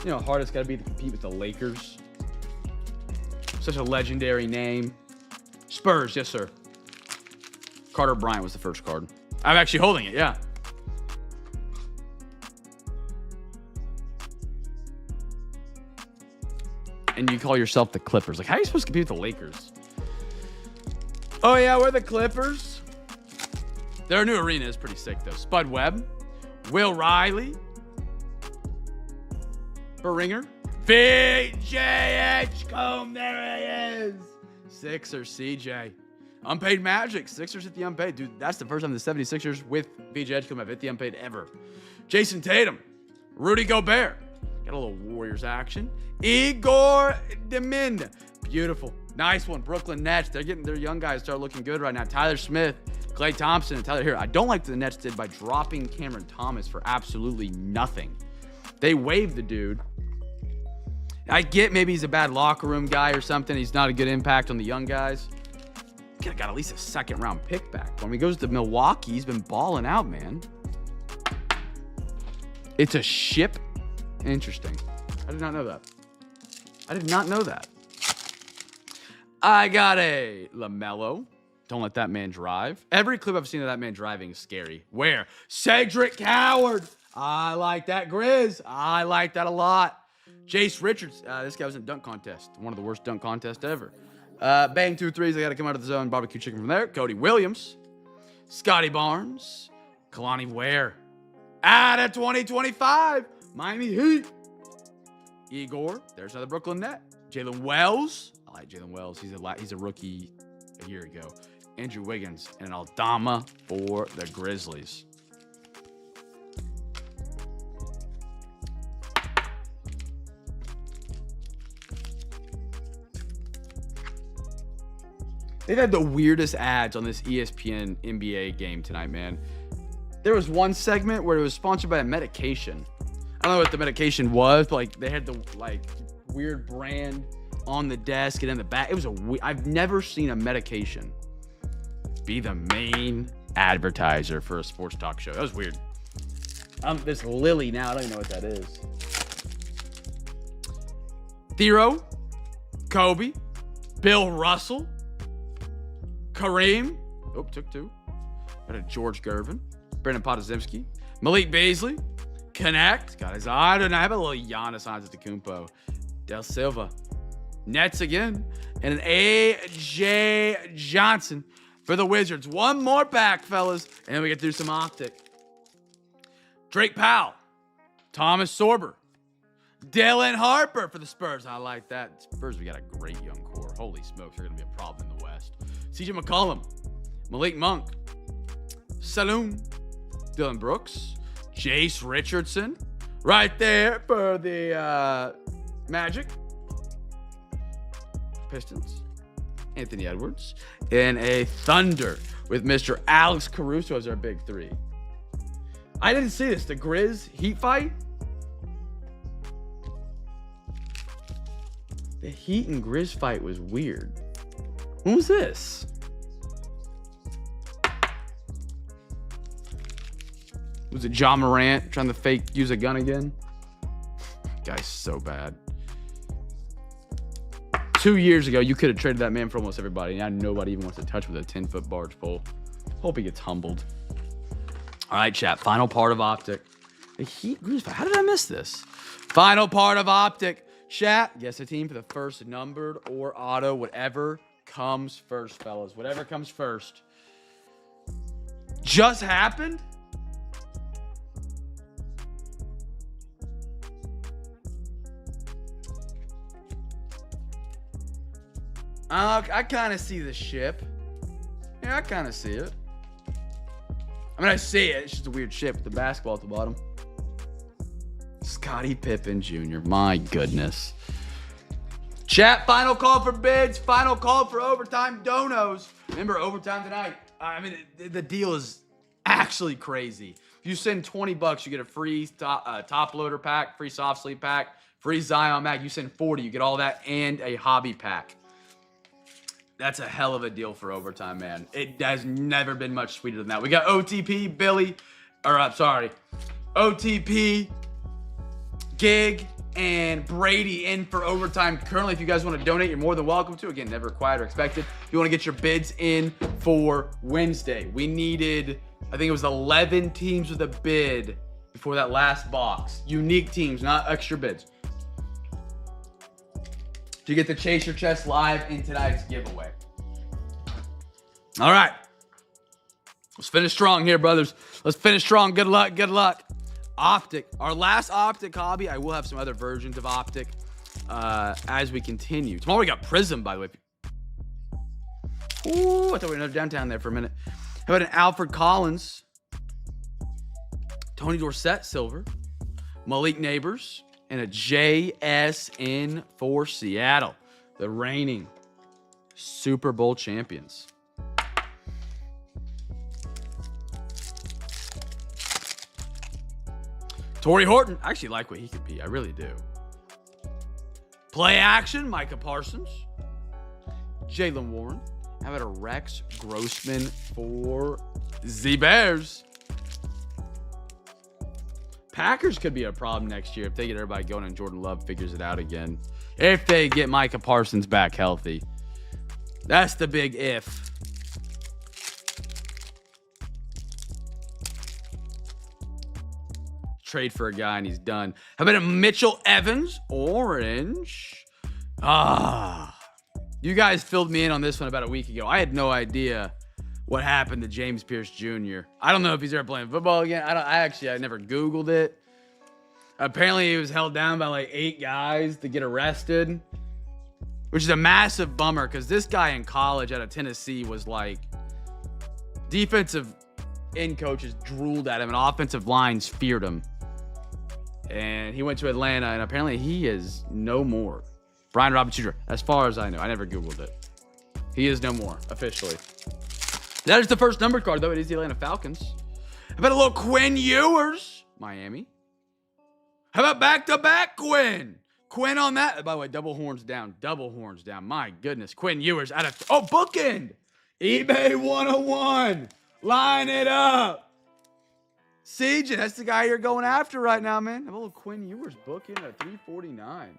You know how hard it's got to be to compete with the Lakers. Such a legendary name. Spurs, yes, sir. Carter Bryant was the first card. I'm actually holding it, yeah. And you call yourself the Clippers. Like, how are you supposed to compete with the Lakers? Oh, yeah, we're the Clippers. Their new arena is pretty sick, though. Spud Webb. Will Riley. Beringer. VJH Combe. There he is. Sixers, CJ. Unpaid Magic. Sixers hit the unpaid. Dude, that's the first time the 76ers with VJH Combe have hit the unpaid ever. Jason Tatum. Rudy Gobert. Got a little Warriors action. Igor Demin. Beautiful. Nice one. Brooklyn Nets. They're getting their young guys start looking good right now. Tyler Smith, Klay Thompson, and Tyler Hero. I don't like what the Nets did by dropping Cameron Thomas for absolutely nothing. They waived the dude. I get maybe he's a bad locker room guy or something. He's not a good impact on the young guys. Could have got at least a second-round pick back. When he goes to Milwaukee, he's been balling out, man. It's a ship. Interesting. I did not know that. I did not know that. I got a LaMelo. Don't let that man drive. Every clip I've seen of that man driving is scary. Where? Cedric Howard. I like that, Grizz. I like that a lot. Jace Richards. This guy was in a dunk contest. One of the worst dunk contests ever. Bang 2 threes. I got to come out of the zone. Barbecue chicken from there. Cody Williams. Scotty Barnes. Kalani Ware. Out of 2025. Miami Heat. Igor. There's another Brooklyn net. Jalen Wells. I like Jalen Wells. He's a rookie a year ago. Andrew Wiggins. And an Aldama for the Grizzlies. They've had the weirdest ads on this ESPN NBA game tonight, man. There was one segment where it was sponsored by a medication. I don't know what the medication was, but like they had the weird brand on the desk and in the back. It was I've never seen a medication be the main advertiser for a sports talk show. That was weird. This Lily now, I don't even know what that is. Thero, Kobe, Bill Russell, Kareem. Oh, took 2. Got a George Gervin. Brendan Potozimski. Malik Beasley. Connect. Got his eye. And I have a little Giannis Antetokounmpo. Del Silva. Nets again. And an A.J. Johnson for the Wizards. One more pack, fellas. And then we get through some Optic. Drake Powell. Thomas Sorber. Dylan Harper for the Spurs. I like that. Spurs, we got a great young core. Holy smokes, they're going to be a problem in the West. CJ McCollum, Malik Monk, Saloon, Dylan Brooks, Jace Richardson, right there for the Magic, Pistons, Anthony Edwards, and a Thunder with Mr. Alex Caruso as our big 3. I didn't see this. The Grizz Heat fight. The Heat and Grizz fight was weird. When was this? Was it John Morant trying to use a gun again? Guy's so bad. 2 years ago, you could have traded that man for almost everybody. Now nobody even wants to touch with a 10-foot barge pole. Hope he gets humbled. All right, chat. Final part of Optic. The Heat Grizz fight. How did I miss this? Final part of Optic. Chat. Guess a team for the first numbered or auto, whatever comes first, fellas. Whatever comes first. Just happened? I kind of see the ship. Yeah, I kind of see it. I mean, I see it. It's just a weird ship with the basketball at the bottom. Scottie Pippen Jr. My goodness. Chat, final call for bids. Final call for overtime donos. Remember, overtime tonight. I mean, the deal is actually crazy. If you send $20, you get a free top loader pack, free soft sleep pack, free Zion mag. You send 40, you get all that and a hobby pack. That's a hell of a deal for overtime, man. It has never been much sweeter than that. We got OTP, OTP, Gig, and Brady in for overtime. Currently, if you guys want to donate, you're more than welcome to. Again, never required or expected. If you want to get your bids in for Wednesday, we needed, I think it was 11 teams with a bid before that last box. Unique teams, not extra bids. To get the Chase Your Chest live in tonight's giveaway. All right. Let's finish strong here, brothers. Let's finish strong. Good luck. Good luck. Optic. Our last Optic hobby. I will have some other versions of Optic as we continue. Tomorrow we got Prism, by the way. Ooh, I thought we were downtown there for a minute. How about an Alfred Collins? Tony Dorsett, silver. Malik Neighbors. And a JSN for Seattle. The reigning Super Bowl champions. Torrey Horton. I actually like what he could be. I really do. Play action, Micah Parsons. Jalen Warren. How about a Rex Grossman for the Bears? Packers could be a problem next year if they get everybody going and Jordan Love figures it out again. If they get Micah Parsons back healthy. That's the big if. Trade for a guy and he's done. How about a Mitchell Evans? Orange. You guys filled me in on this one about a week ago. I had no idea what happened to James Pierce Jr. I don't know if he's ever playing football again. I never Googled it. Apparently he was held down by like 8 guys to get arrested, which is a massive bummer because this guy in college out of Tennessee was like defensive end coaches drooled at him and offensive lines feared him. And he went to Atlanta, and apparently he is no more. Brian Robinson Jr., as far as I know. I never Googled it. He is no more, officially. That is the first numbered card, though. It is the Atlanta Falcons. How about a little Quinn Ewers? Miami. How about back-to-back Quinn? Quinn on that. By the way, double horns down. Double horns down. My goodness. Quinn Ewers out of... Oh, bookend. eBay 101. Line it up. Siege, that's the guy you're going after right now, man. Have a little Quinn Ewers book in at 349.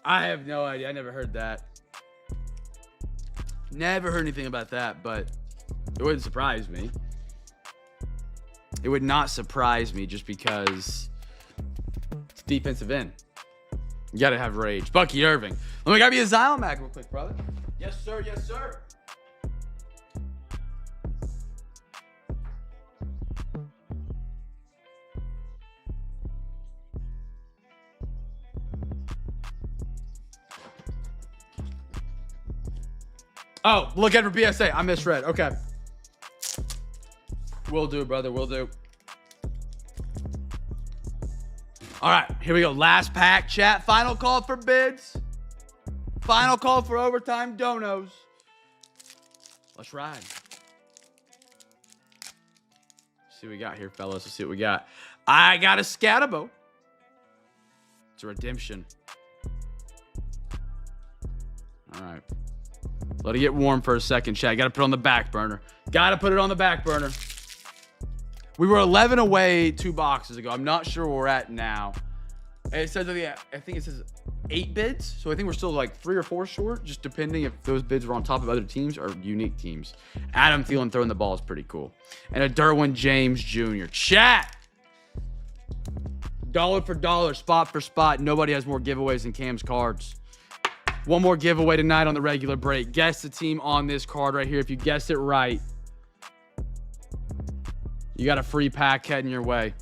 I have no idea. I never heard that. Never heard anything about that, but it wouldn't surprise me. It would not surprise me just because it's defensive end. You got to have rage. Bucky Irving. Let me grab you a Zion mag real quick, brother. Yes, sir. Yes, sir. Oh, look out for BSA. I misread. Okay. Will do, brother. Will do. All right. Here we go. Last pack, chat. Final call for bids. Final call for overtime donos. Let's ride. Let's see what we got here, fellas. Let's see what we got. I got a Scatabo. It's a redemption. All right. Let it get warm for a second, chat. Got to put it on the back burner. Got to put it on the back burner. We were 11 away 2 boxes ago. I'm not sure where we're at now. It says, I think it says 8 bids. So I think we're still like 3 or 4 short, just depending if those bids were on top of other teams or unique teams. Adam Thielen throwing the ball is pretty cool. And a Derwin James Jr. Chat. Dollar for dollar, spot for spot. Nobody has more giveaways than Cam's cards. One more giveaway tonight on the regular break. Guess the team on this card right here. If you guessed it right, you got a free pack heading your way.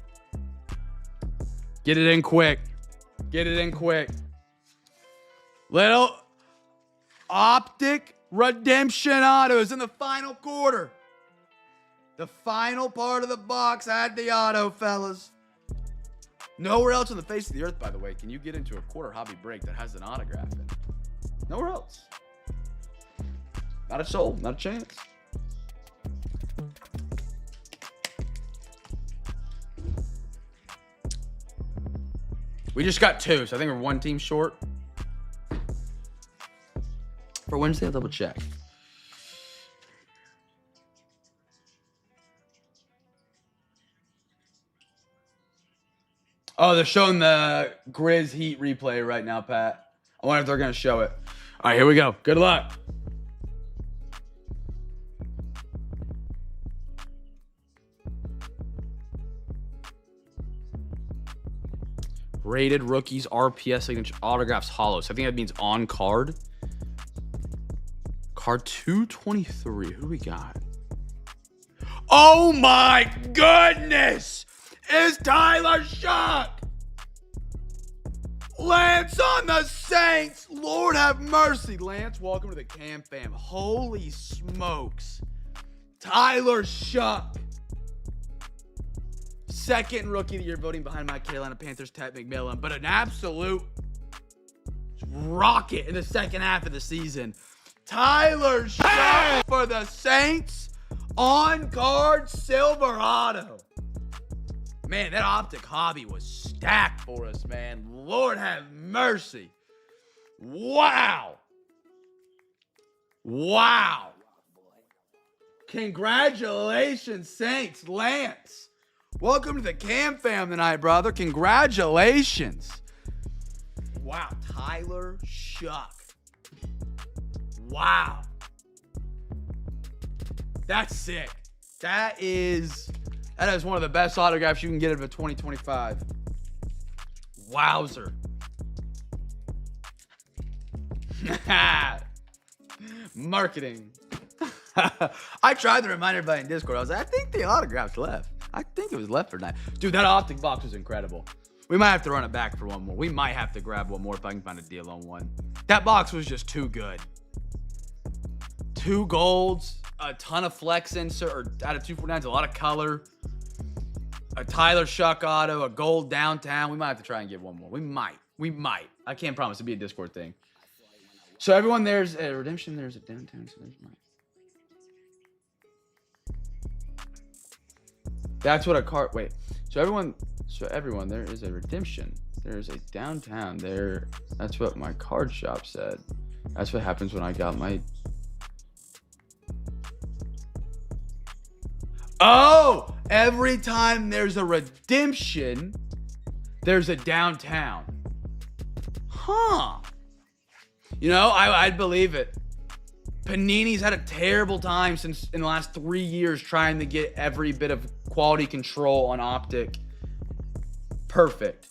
Get it in quick. Get it in quick. Little Optic redemption autos in the final quarter. The final part of the box had the auto, fellas. Nowhere else on the face of the earth, by the way, can you get into a quarter hobby break that has an autograph in it. Nowhere else. Not a soul, not a chance. We just got 2, so I think we're 1 team short. For Wednesday, I'll double check. Oh, they're showing the Grizz Heat replay right now, Pat. I wonder if they're going to show it. All right, here we go. Good luck. Rated rookies, RPS signature, autographs, hollows. I think that means on card. Card 223. Who do we got? Oh my goodness! Is Tyler Shock? Lance on the Saints. Lord have mercy. Lance, welcome to the CamFam. Holy smokes. Tyler Shock. Second rookie of the year voting behind my Carolina Panthers, Ted McMillan, but an absolute rocket in the second half of the season. Tyler Shock for the Saints. On card Silverado. Man, that Optic hobby was stacked for us, man. Lord have mercy. Wow. Wow. Congratulations, Saints. Lance. Welcome to the CamFam tonight, brother. Congratulations. Wow. Tyler Shuck. Wow. That's sick. That is one of the best autographs you can get of a 2025. Wowzer. Marketing. I tried to remind everybody in Discord. I was like, I think the autograph's left. I think it was left for tonight. Dude, that Optic box was incredible. We might have to run it back for one more. We might have to grab one more if I can find a deal on one. That box was just too good. 2 golds, a ton of flex insert, or out of 249s, a lot of color. A Tyler Shuck auto, a gold downtown. We might have to try and get one more. We might. I can't promise. It'll be a Discord thing. So everyone, there's a redemption. There's a downtown. So there's mine. That's what a card. Wait. So everyone, there is a redemption. There's a downtown there. That's what my card shop said. That's what happens when I got my. Oh, every time there's a redemption, there's a downtown. Huh. You know, I'd believe it. Panini's had a terrible time since in the last 3 years trying to get every bit of quality control on Optic perfect.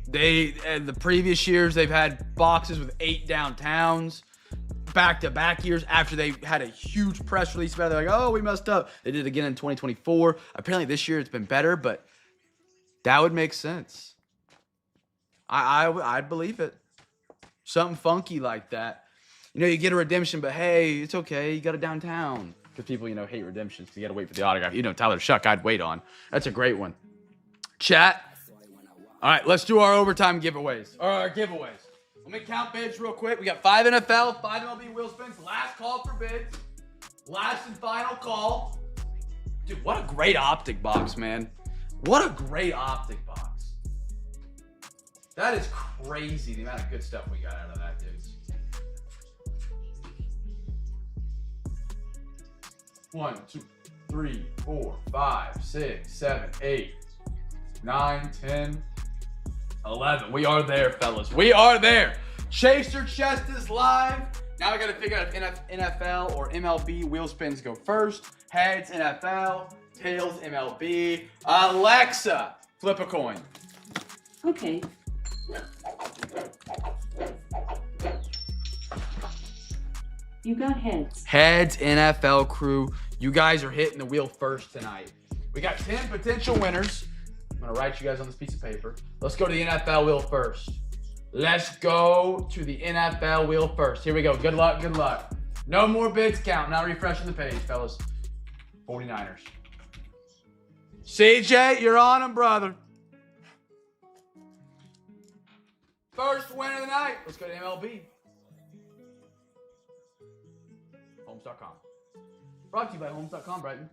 The previous years, they've had boxes with 8 downtowns. Back-to-back years after they had a huge press release about it. They're like, oh, we messed up. They did it again in 2024. Apparently this year it's been better, but that would make sense. I'd believe it. Something funky like that. You know, you get a redemption, but hey, it's okay. You got a downtown. Because people, you know, hate redemptions. You got to wait for the autograph. You know, Tyler Shuck, I'd wait on. That's a great one. Chat. All right, let's do our overtime giveaways. Or our giveaways. Let me count bids real quick. We got 5 NFL, 5 MLB wheel spins. Last call for bids. Last and final call. Dude, what a great Optic box, man. What a great Optic box. That is crazy, the amount of good stuff we got out of that, dudes. 1, 2, 3, 4, 5, 6, 7, 8, 9, 10, 11. We are there, fellas. We are there. Chaser chest is live. Now we got to figure out if NFL or MLB wheel spins go first. Heads, NFL. Tails, MLB. Alexa, flip a coin. Okay. You got heads. Heads, NFL crew. You guys are hitting the wheel first tonight. We got 10 potential winners. I'm going to write you guys on this piece of paper. Let's go to the NFL wheel first. Let's go to the NFL wheel first. Here we go. Good luck, good luck. No more bids count. Not refreshing the page, fellas. 49ers. CJ, you're on them, brother. First winner of the night. Let's go to MLB. Homes.com. Brought to you by Homes.com, Brighton.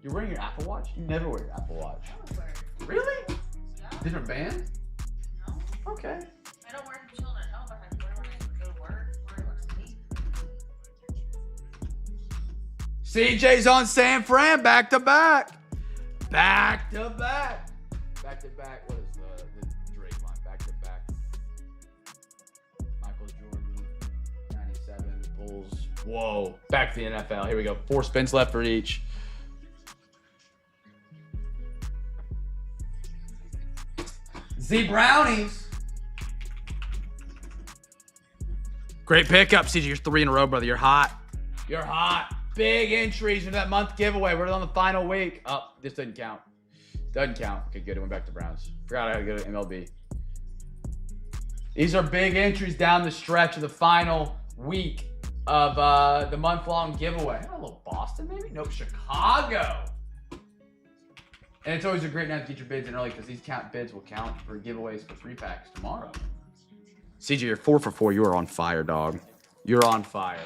You're wearing your Apple Watch? You never wear your Apple Watch. I wear it. Really? Yeah. Different band? No. Okay. I don't wear it to chill at home, but I have to wear it when I go to work. Wear it when I leave. CJ's on San Fran, back to back. Back to back. Back to back. What is the Drake line? Back to back. Michael Jordan, 97, Bulls. Whoa. Back to the NFL. Here we go. 4 spins left for each. Z Brownies. Great pickup, CJ. You're 3 in a row, brother. You're hot. You're hot. Big entries for that month giveaway. We're on the final week. Oh, this doesn't count. Doesn't count. Okay, good. It went back to Browns. Forgot how to go to MLB. These are big entries down the stretch of the final week of the month-long giveaway. A little Boston, maybe? Nope, Chicago. And it's always a great night to get your bids in early because these bids will count for giveaways for 3-packs tomorrow. CJ, you're 4 for 4. You are on fire, dog. You're on fire.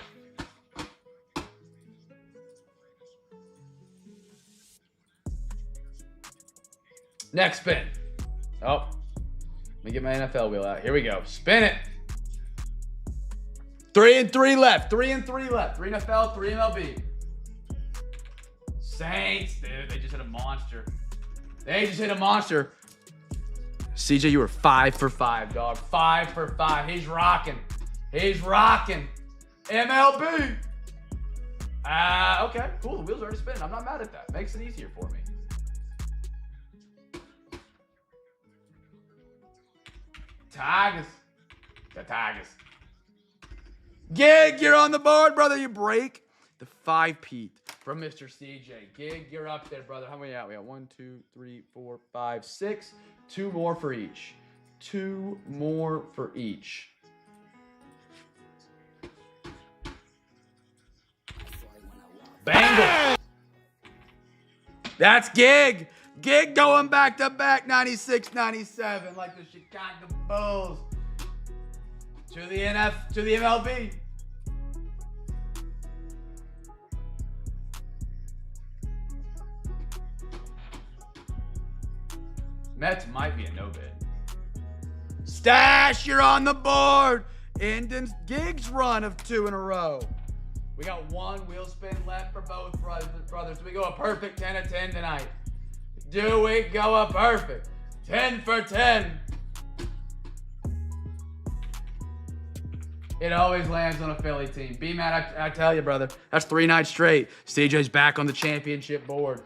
Next spin. Oh, let me get my NFL wheel out. Here we go. Spin it. 3 and 3 left. 3 and 3 left. 3 NFL, 3 MLB. Saints, dude. They just hit a monster. They just hit a monster. CJ, you were 5 for 5, dog. 5 for 5. He's rocking. He's rocking. MLB. Okay, cool. The wheels already spinning. I'm not mad at that. Makes it easier for me. Tigers. The Tigers. Gig, you're on the board, brother. You break the 5-peat from Mr. CJ. Gig, you're up there, brother. How many out? We got 1, 2, 3, 4, 5, 6. 2 more for each. 2 more for each. Bengals. That's Gig. Gig going back to back 96-97 like the Chicago Bulls. To the MLB. Mets might be a no bid. Stash, you're on the board. Ending Gig's run of 2 in a row. We got 1 wheel spin left for both brothers. Do we go a perfect 10 of 10 tonight? Do we go a perfect 10 for 10? It always lands on a Philly team. B-Man, I tell you, brother, that's 3 nights straight. CJ's back on the championship board.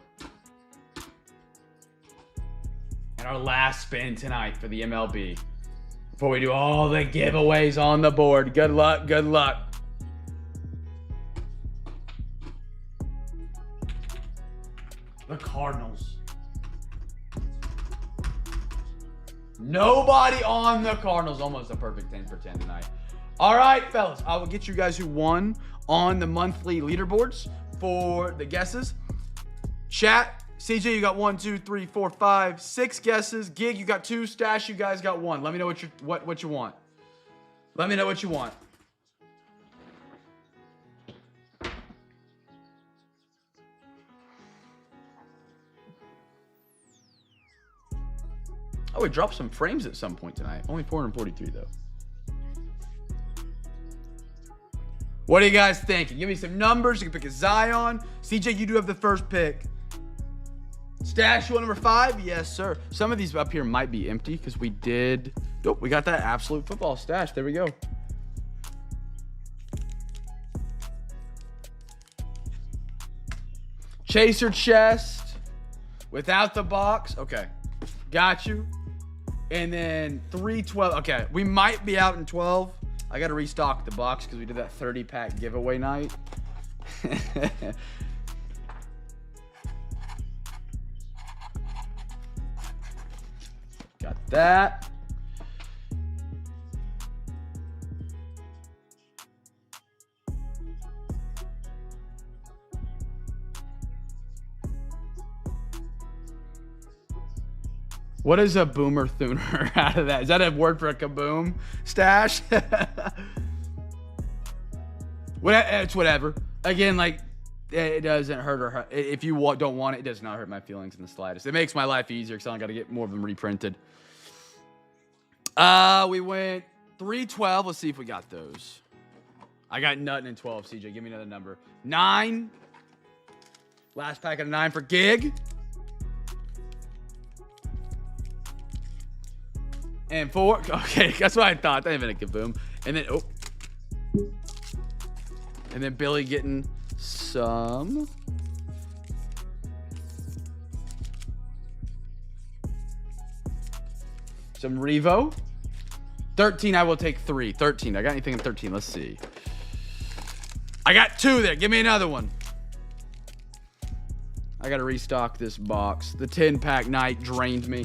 And our last spin tonight for the MLB. Before we do all the giveaways on the board. Good luck, good luck. The Cardinals. Nobody on the Cardinals. Almost a perfect 10 for 10 tonight. All right, fellas. I will get you guys who won on the monthly leaderboards for the guesses. Chat. CJ, you got 1, 2, 3, 4, 5, 6 guesses. Gig, you got 2. Stash, you guys got 1. Let me know what you want. Let me know what you want. Oh, we dropped some frames at some point tonight. Only 443 though. What are you guys thinking? Give me some numbers. You can pick a Zion. CJ, you do have the first pick. Stash, you want number 5? Yes, sir. Some of these up here might be empty because we did. Nope, we got that absolute football stash. There we go. Chaser chest without the box. Okay, got you. And then 312. Okay, we might be out in 12. I got to restock the box because we did that 30-pack giveaway night. Got that. What is a boomer thooner out of that? Is that a word for a kaboom? Stash? It's whatever. Again, like, it doesn't hurt or hurt. If you don't want it, it does not hurt my feelings in the slightest. It makes my life easier because I don't got to get more of them reprinted. We went 312. Let's see if we got those. I got nothing in 12, CJ. Give me another number. 9. Last pack of 9 for Gig. And 4. Okay, that's what I thought. That ain't even a kaboom. And then, oh. And then Billy getting some. Some Revo. 13, I will take 3. 13. I got anything in 13? Let's see. I got 2 there. Give me another one. I got to restock this box. The 10-pack night drained me.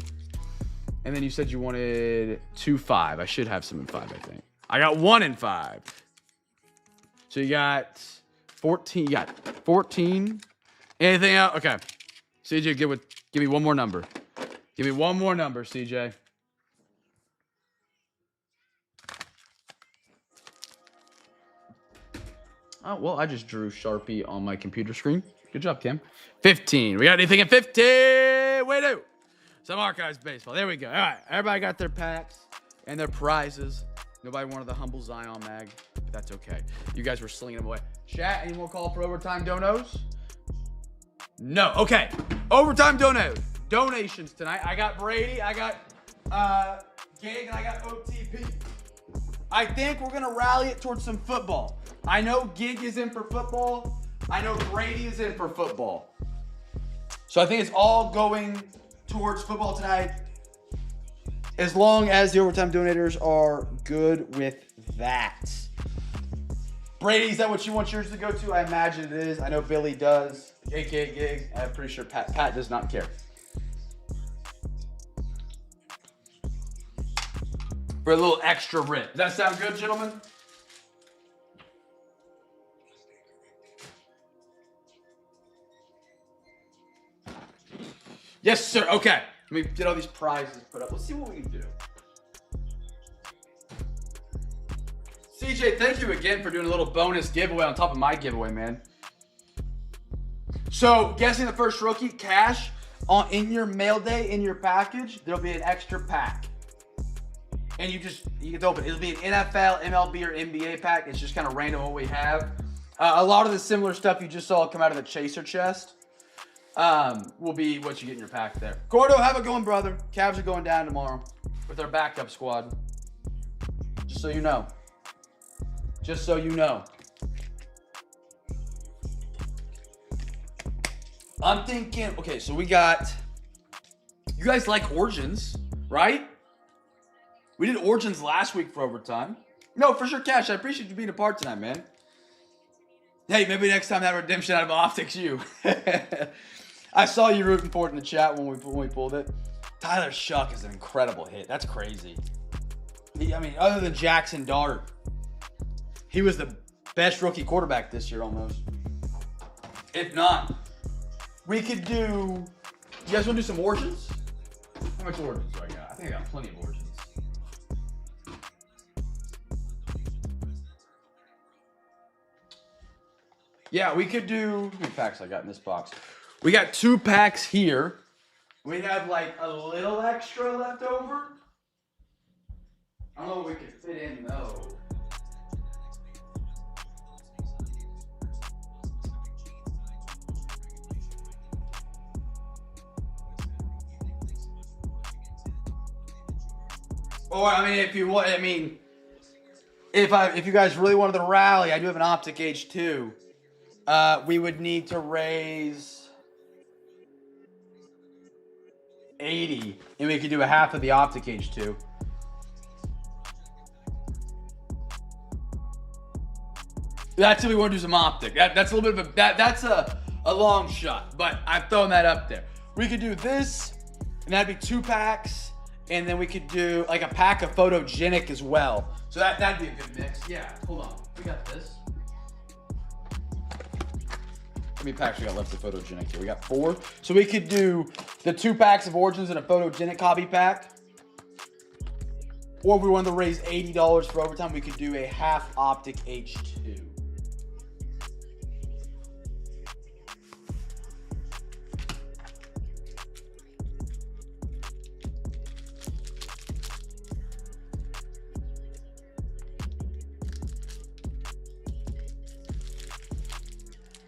And then you said you wanted 2 5. I should have some in 5, I think. I got 1 in 5. So you got 14. You got 14. Anything else? Okay. CJ, give me one more number. Give me one more number, CJ. Oh, well, I just drew Sharpie on my computer screen. Good job, Cam. 15. We got anything at 15? We do. Some archives baseball. There we go. All right. Everybody got their packs and their prizes. Nobody wanted the humble Zion mag, but that's okay. You guys were slinging them away. Chat, any more call for overtime donos? No. Okay. Overtime donations tonight. I got Brady. I got Gig, and I got OTP. I think we're going to rally it towards some football. I know Gig is in for football. I know Brady is in for football. So I think it's all going towards football tonight, as long as the overtime donators are good with that. Brady, is that what you want yours to go to? I imagine it is. I know Billy does. AKA Gig. I'm pretty sure Pat does not care. For a little extra rip. Does that sound good, gentlemen? Yes, sir. Okay. Let me get all these prizes put up. Let's see what we can do. CJ, thank you again for doing a little bonus giveaway on top of my giveaway, man. So, guessing the first rookie, cash, in your mail day, in your package, there'll be an extra pack. And you get to open it. It'll be an NFL, MLB, or NBA pack. It's just kind of random what we have. A lot of the similar stuff you just saw come out of the chaser chest will be what you get in your pack there. Gordo, have it going, brother. Cavs are going down tomorrow with their backup squad. Just so you know. Just so you know. I'm thinking, okay, so we got, you guys like Origins, right? We did Origins last week for overtime. No, for sure, Cash. I appreciate you being a part tonight, man. Hey, maybe next time that redemption out of Optic's you. I saw you rooting for it in the chat when we pulled it. Tyler Shuck is an incredible hit. That's crazy. Other than Jackson Dart, he was the best rookie quarterback this year almost. If not, we could do, you guys want to do some Origins? How much Origins do I got? I think I got plenty of Origins. Yeah, we could do, how many packs I got in this box? We got 2 packs here. We have like a little extra left over. I don't know what we could fit in though. Or if you want, if you guys really wanted to rally, I do have an Optic H2. We would need to raise 80, and we could do a half of the Optic H2. That's if we want to do some Optic. That's a little bit of that's a long shot, but I've thrown that up there. We could do this, and that'd be 2 packs, and then we could do like a pack of Photogenic as well. So that'd be a good mix. Yeah, hold on. We got this. How many packs we got left of Photogenic here? We got 4. So we could do the 2 packs of Origins and a Photogenic hobby pack. Or if we wanted to raise $80 for overtime, we could do a half Optic H2.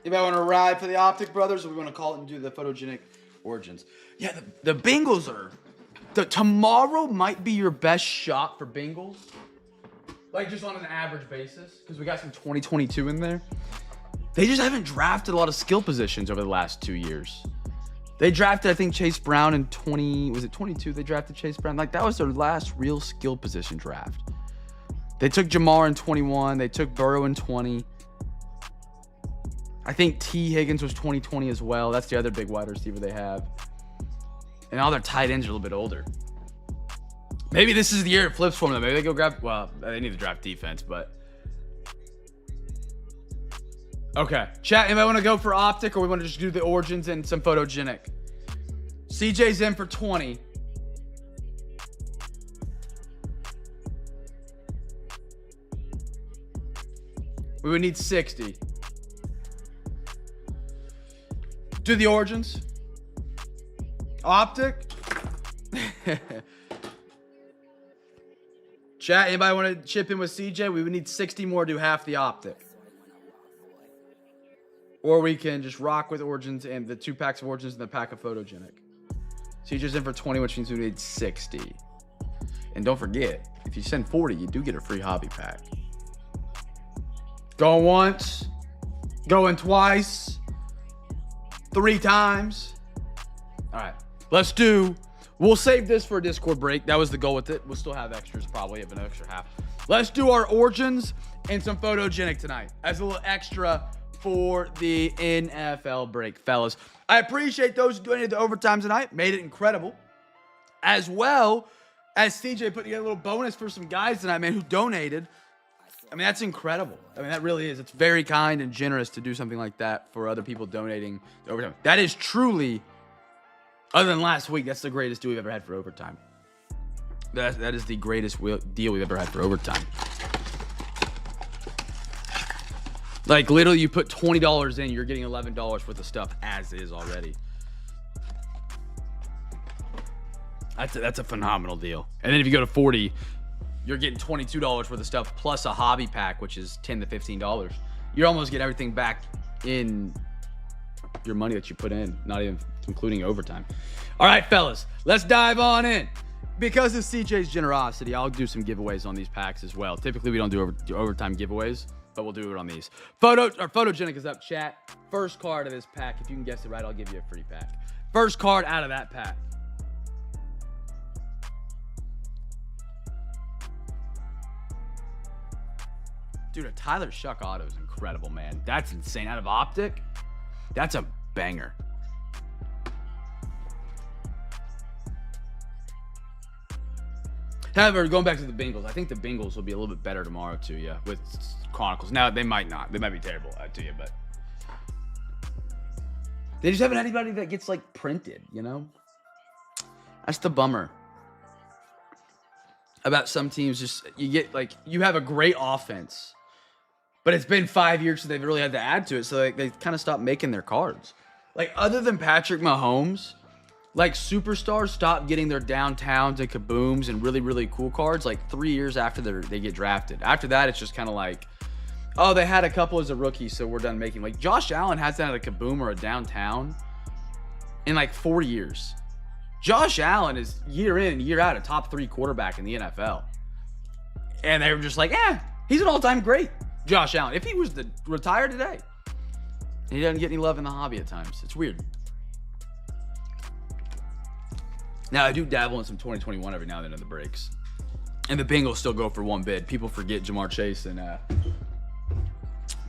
Anybody want to ride for the Optic brothers, or we want to call it and do the Photogenic Origins? Yeah, the Bengals are... tomorrow might be your best shot for Bengals. Like, just on an average basis, because we got some 2022 in there. They just haven't drafted a lot of skill positions over the last 2 years. They drafted, I think, Chase Brown in 22? They drafted Chase Brown. Like, that was their last real skill position draft. They took Jamar in 21. They took Burrow in 20. I think T. Higgins was 2020 as well. That's the other big wide receiver they have. And all their tight ends are a little bit older. Maybe this is the year it flips for them. Maybe they go grab... Well, they need to draft defense, but... Okay. Chat, anybody want to go for Optic, or we want to just do the Origins and some Photogenic? CJ's in for 20. We would need 60. Do the Origins. Optic. Chat, anybody want to chip in with CJ? We would need 60 more to do half the Optic. Or we can just rock with Origins and the 2 packs of Origins and the pack of Photogenic. CJ's in for 20, which means we need 60. And don't forget, if you send 40, you do get a free hobby pack. Going once, going twice, 3 times. All right, let's do. We'll save this for a Discord break. That was the goal with it. We'll still have extras, probably have an extra half. Let's do our Origins and some Photogenic tonight as a little extra for the NFL break, fellas. I appreciate those who donated the overtime tonight. Made it incredible. As well as CJ put together a little bonus for some guys tonight, man, who donated. I mean, that's incredible. I mean, that really is. It's very kind and generous to do something like that for other people donating to overtime. That is truly, other than last week, that's the greatest deal we've ever had for overtime. That is the greatest deal we've ever had for overtime. Like, literally, you put $20 in, you're getting $11 worth of stuff as is already. That's a phenomenal deal. And then if you go to 40, you're getting $22 worth of stuff plus a hobby pack, which is $10 to $15. You almost get everything back in your money that you put in, not even including overtime. All right, fellas, let's dive on in. Because of CJ's generosity, I'll do some giveaways on these packs as well. Typically, we don't do overtime giveaways, but we'll do it on these. Photogenic is up, chat. First card of this pack. If you can guess it right, I'll give you a free pack. First card out of that pack. Dude, a Tyler Shuck auto is incredible, man. That's insane. Out of Optic, that's a banger. However, going back to the Bengals, I think the Bengals will be a little bit better tomorrow too, yeah, with Chronicles. Now, they might not. They might be terrible to you, but they just haven't had anybody that gets, like, printed, you know? That's the bummer about some teams. Just, you get, like, you have a great offense, but it's been 5 years since they've really had to add to it, so they kind of stopped making their cards. Like, other than Patrick Mahomes, like, superstars stop getting their downtowns and kabooms and really, really cool cards like 3 years after they get drafted. After that, it's just kind of like, oh, they had a couple as a rookie, so we're done making. Like, Josh Allen hasn't had a kaboom or a downtown in like 4 years. Josh Allen is year in and year out a top 3 quarterback in the NFL. And they were just like, he's an all-time great, Josh Allen. If he was to retire today, he doesn't get any love in the hobby at times. It's weird. Now, I do dabble in some 2021 every now and then in the breaks. And the Bengals still go for one bid. People forget Jamar Chase and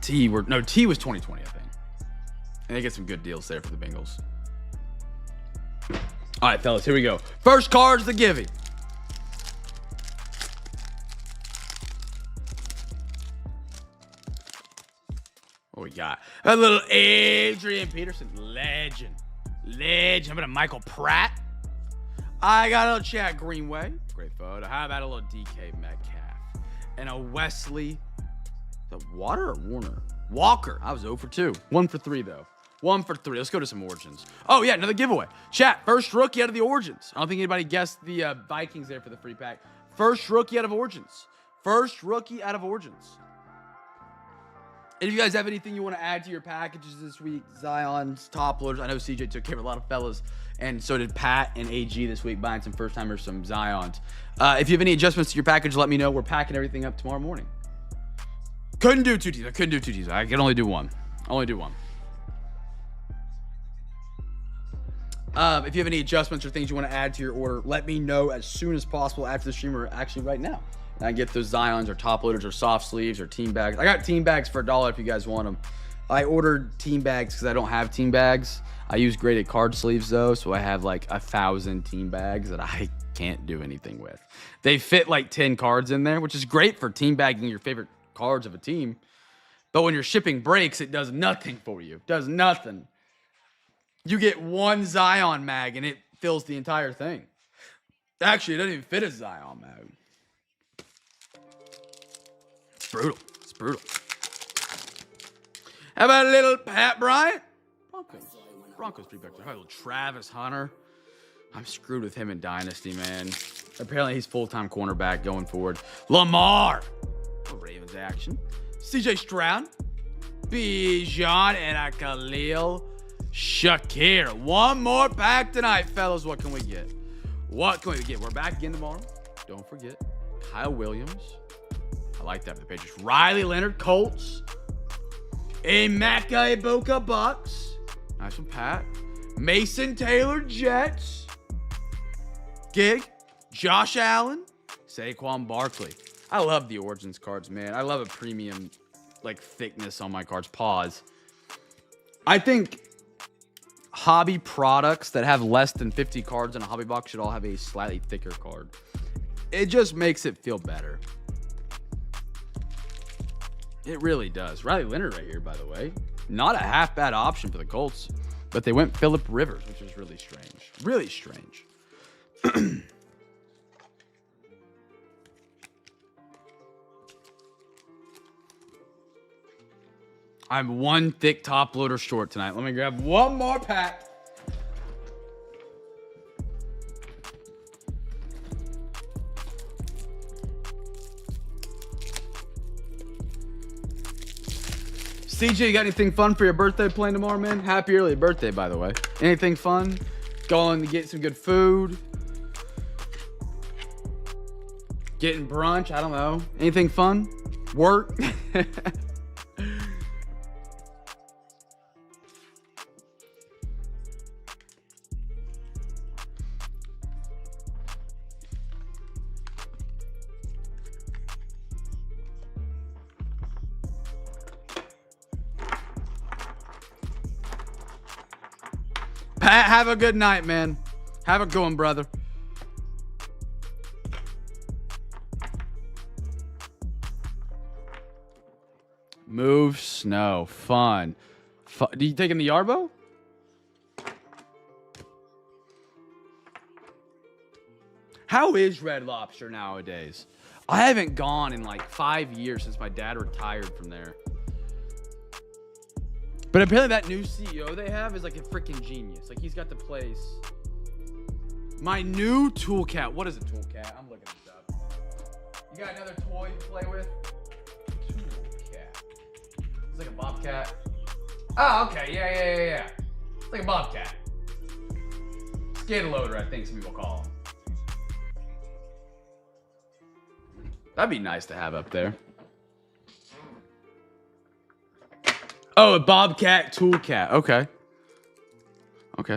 T was 2020, I think. And they get some good deals there for the Bengals. All right, fellas, here we go. First card's the Givey. What we got? A little Adrian Peterson. Legend. How about a Michael Pratt? I got a little Chad Greenway. Great photo. How about a little DK Metcalf? And a Wesley. Is that Water or Warner? Walker. I was 0 for 2. 1 for 3, though. 1 for 3. Let's go to some Origins. Oh, yeah, another giveaway. Chat, first rookie out of the Origins. I don't think anybody guessed the Vikings there for the free pack. First rookie out of Origins. First rookie out of Origins. And if you guys have anything you want to add to your packages this week, Zion's, top loaders. I know CJ took care of a lot of fellas, and so did Pat and AG this week, buying some first-timers, some Zions. If you have any adjustments to your package, let me know. We're packing everything up tomorrow morning. Couldn't do 2 teams. I couldn't do 2 teams. I can only do one. If you have any adjustments or things you want to add to your order, let me know as soon as possible after the stream, or actually right now. And I get those Zions or top loaders or soft sleeves or team bags. I got team bags for $1 if you guys want them. I ordered team bags because I don't have team bags. I use graded card sleeves though, so I have like 1,000 team bags that I can't do anything with. They fit like 10 cards in there, which is great for team bagging your favorite cards of a team. But when you're shipping breaks, it does nothing for you. It does nothing. You get one Zion mag and it fills the entire thing. Actually, it doesn't even fit a Zion mag. It's brutal. How about a little Pat Bryant? Broncos pretty back there. How about a little Travis Hunter? I'm screwed with him in Dynasty, man. Apparently, he's full-time cornerback going forward. Lamar. Ravens action. CJ Stroud. Bijan and a Khalil Shakir. One more pack tonight, fellas. What can we get? What can we get? We're back again tomorrow. Don't forget. Kyle Williams. I like that for the Patriots. Riley Leonard, Colts. Emeka Ibuka, Bucks. Nice one, Pat. Mason Taylor, Jets. Gig. Josh Allen. Saquon Barkley. I love the Origins cards, man. I love a premium, like, thickness on my cards. Pause. I think hobby products that have less than 50 cards in a hobby box should all have a slightly thicker card. It just makes it feel better. It really does. Riley Leonard right here, by the way. Not a half bad option for the Colts, but they went Phillip Rivers, which is really strange. Really strange. I'm one thick top loader short tonight. Let me grab one more pack. CJ, you got anything fun for your birthday planned tomorrow, man? Happy early birthday, by the way. Anything fun? Going to get some good food? Getting brunch? I don't know. Anything fun? Work? Pat, have a good night, man. Have a good one, brother. Move snow. Fun. Do you taking the Yarbo? How is Red Lobster nowadays? I haven't gone in like 5 years since my dad retired from there. But apparently that new CEO they have is like a freaking genius. Like, he's got the place. My new tool cat. What is a tool cat? I'm looking this up. You got another toy to play with? Tool cat. It's like a bobcat. Oh, okay. Yeah. It's like a bobcat. Skid loader, I think some people call them. That'd be nice to have up there. Oh, a Bobcat Tool Cat. Okay. All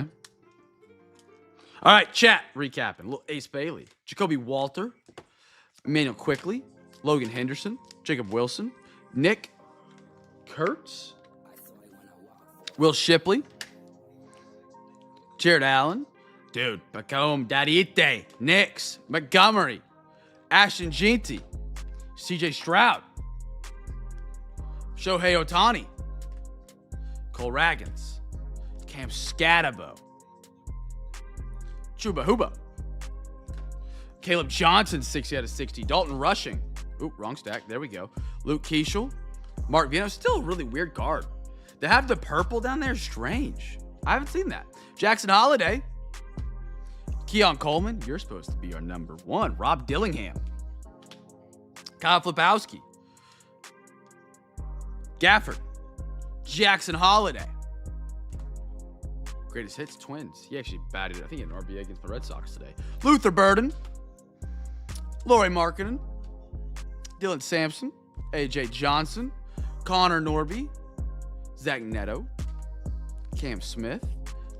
right, chat. Recapping. Little Ace Bailey. Jacoby Walter. Emmanuel Quickly. Logan Henderson. Jacob Wilson. Nick Kurtz. Will Shipley. Jared Allen. Dude, Pacome Dadite. Nix. Montgomery. Ashton Jeanty. CJ Stroud. Shohei Ohtani. Cole Raggins, Cam Scatabo, Chuba Huba, Caleb Johnson, 60 out of 60, Dalton Rushing, oop, wrong stack, there we go, Luke Keishel, Mark Vino, still a really weird card. To have the purple down there is strange. I haven't seen that. Jackson Holiday, Keon Coleman, you're supposed to be our number one, Rob Dillingham, Kyle Flipowski, Gafford, Jackson Holiday. Greatest hits, Twins. He actually batted, I think, an RBA against the Red Sox today. Luther Burden. Laurie Markkinen. Dylan Sampson. AJ Johnson. Connor Norby. Zach Neto. Cam Smith.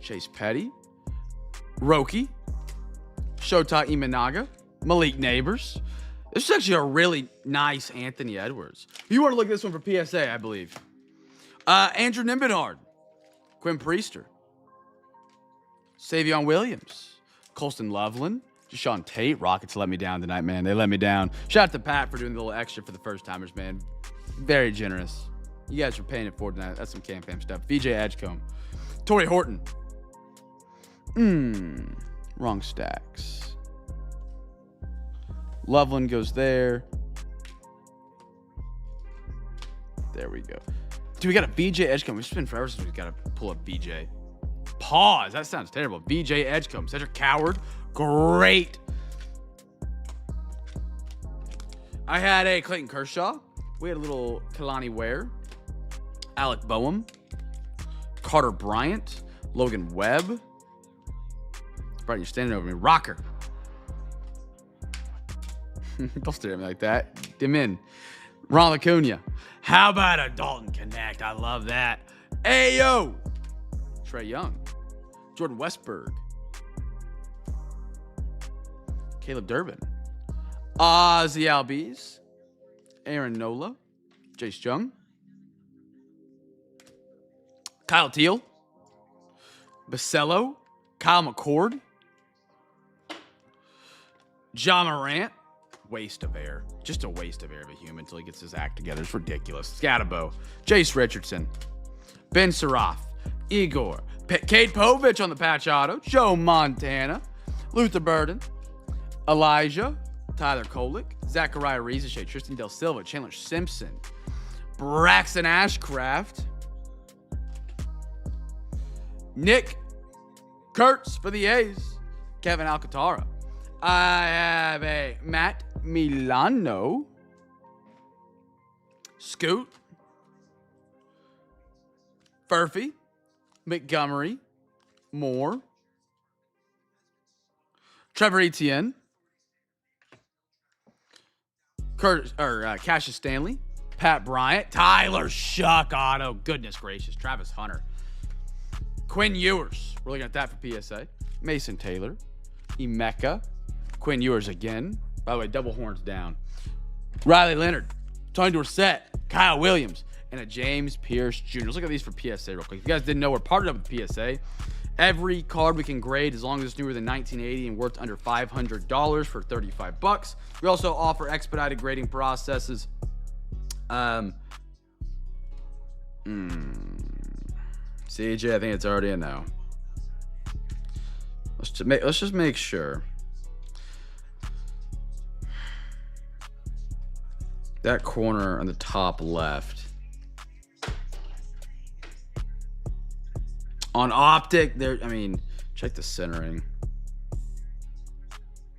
Chase Petty. Roki. Shota Imanaga. Malik Neighbors. This is actually a really nice Anthony Edwards. You want to look at this one for PSA, I believe. Andrew Nimbenard, Quinn Priester, Savion Williams, Colston Loveland, Deshaun Tate. Rockets let me down tonight, man. They let me down. Shout out to Pat for doing the little extra for the first timers, man. Very generous. You guys are paying it forward tonight. That's some CamFam stuff. VJ Edgecombe, Torrey Horton. Wrong stacks. Loveland goes there. There we go. Dude, we got a BJ Edgecombe. It's been forever since we got to pull up BJ. Pause. That sounds terrible. VJ Edgecombe. Cedric Coward. Great. I had a Clayton Kershaw. We had a little Kalani Ware. Alec Boehm. Carter Bryant. Logan Webb. Brian, you're standing over me. Rocker. Don't stare at me like that. Dim in. Ron Acuna. How about a Dalton Connect? I love that. Ayo. Trey Young. Jordan Westberg. Caleb Durbin. Ozzy Albies. Aaron Nola. Jace Jung. Kyle Teal. Basello. Kyle McCord. John Morant. Waste of air. Just a waste of air of a human until he gets his act together. It's ridiculous. Scatabo. Jace Richardson. Ben Seraph. Igor. Cade Povich on the patch auto. Joe Montana. Luther Burden. Elijah. Tyler Kolick. Zachariah Rieseshay. Tristan Del Silva. Chandler Simpson. Braxton Ashcraft. Nick Kurtz for the A's. Kevin Alcantara. I have a Matt Milano. Scoot. Furphy. Montgomery. Moore. Trevor Etienne. Cassius Stanley. Pat Bryant. Tyler Shuck auto. Goodness gracious. Travis Hunter. Quinn Ewers. We're looking at that for PSA. Mason Taylor. Emeka. Quinn Ewers again. By the way, double horns down. Riley Leonard. Tony Dorsett. Kyle Williams. And a James Pierce Jr. Let's look at these for PSA real quick. If you guys didn't know, we're partnered up with PSA. Every card we can grade, as long as it's newer than 1980 and worth under $500 for $35. We also offer expedited grading processes. CJ, I think it's already a no. Let's just make sure. That corner on the top left. On Optic, there. I mean, check the centering.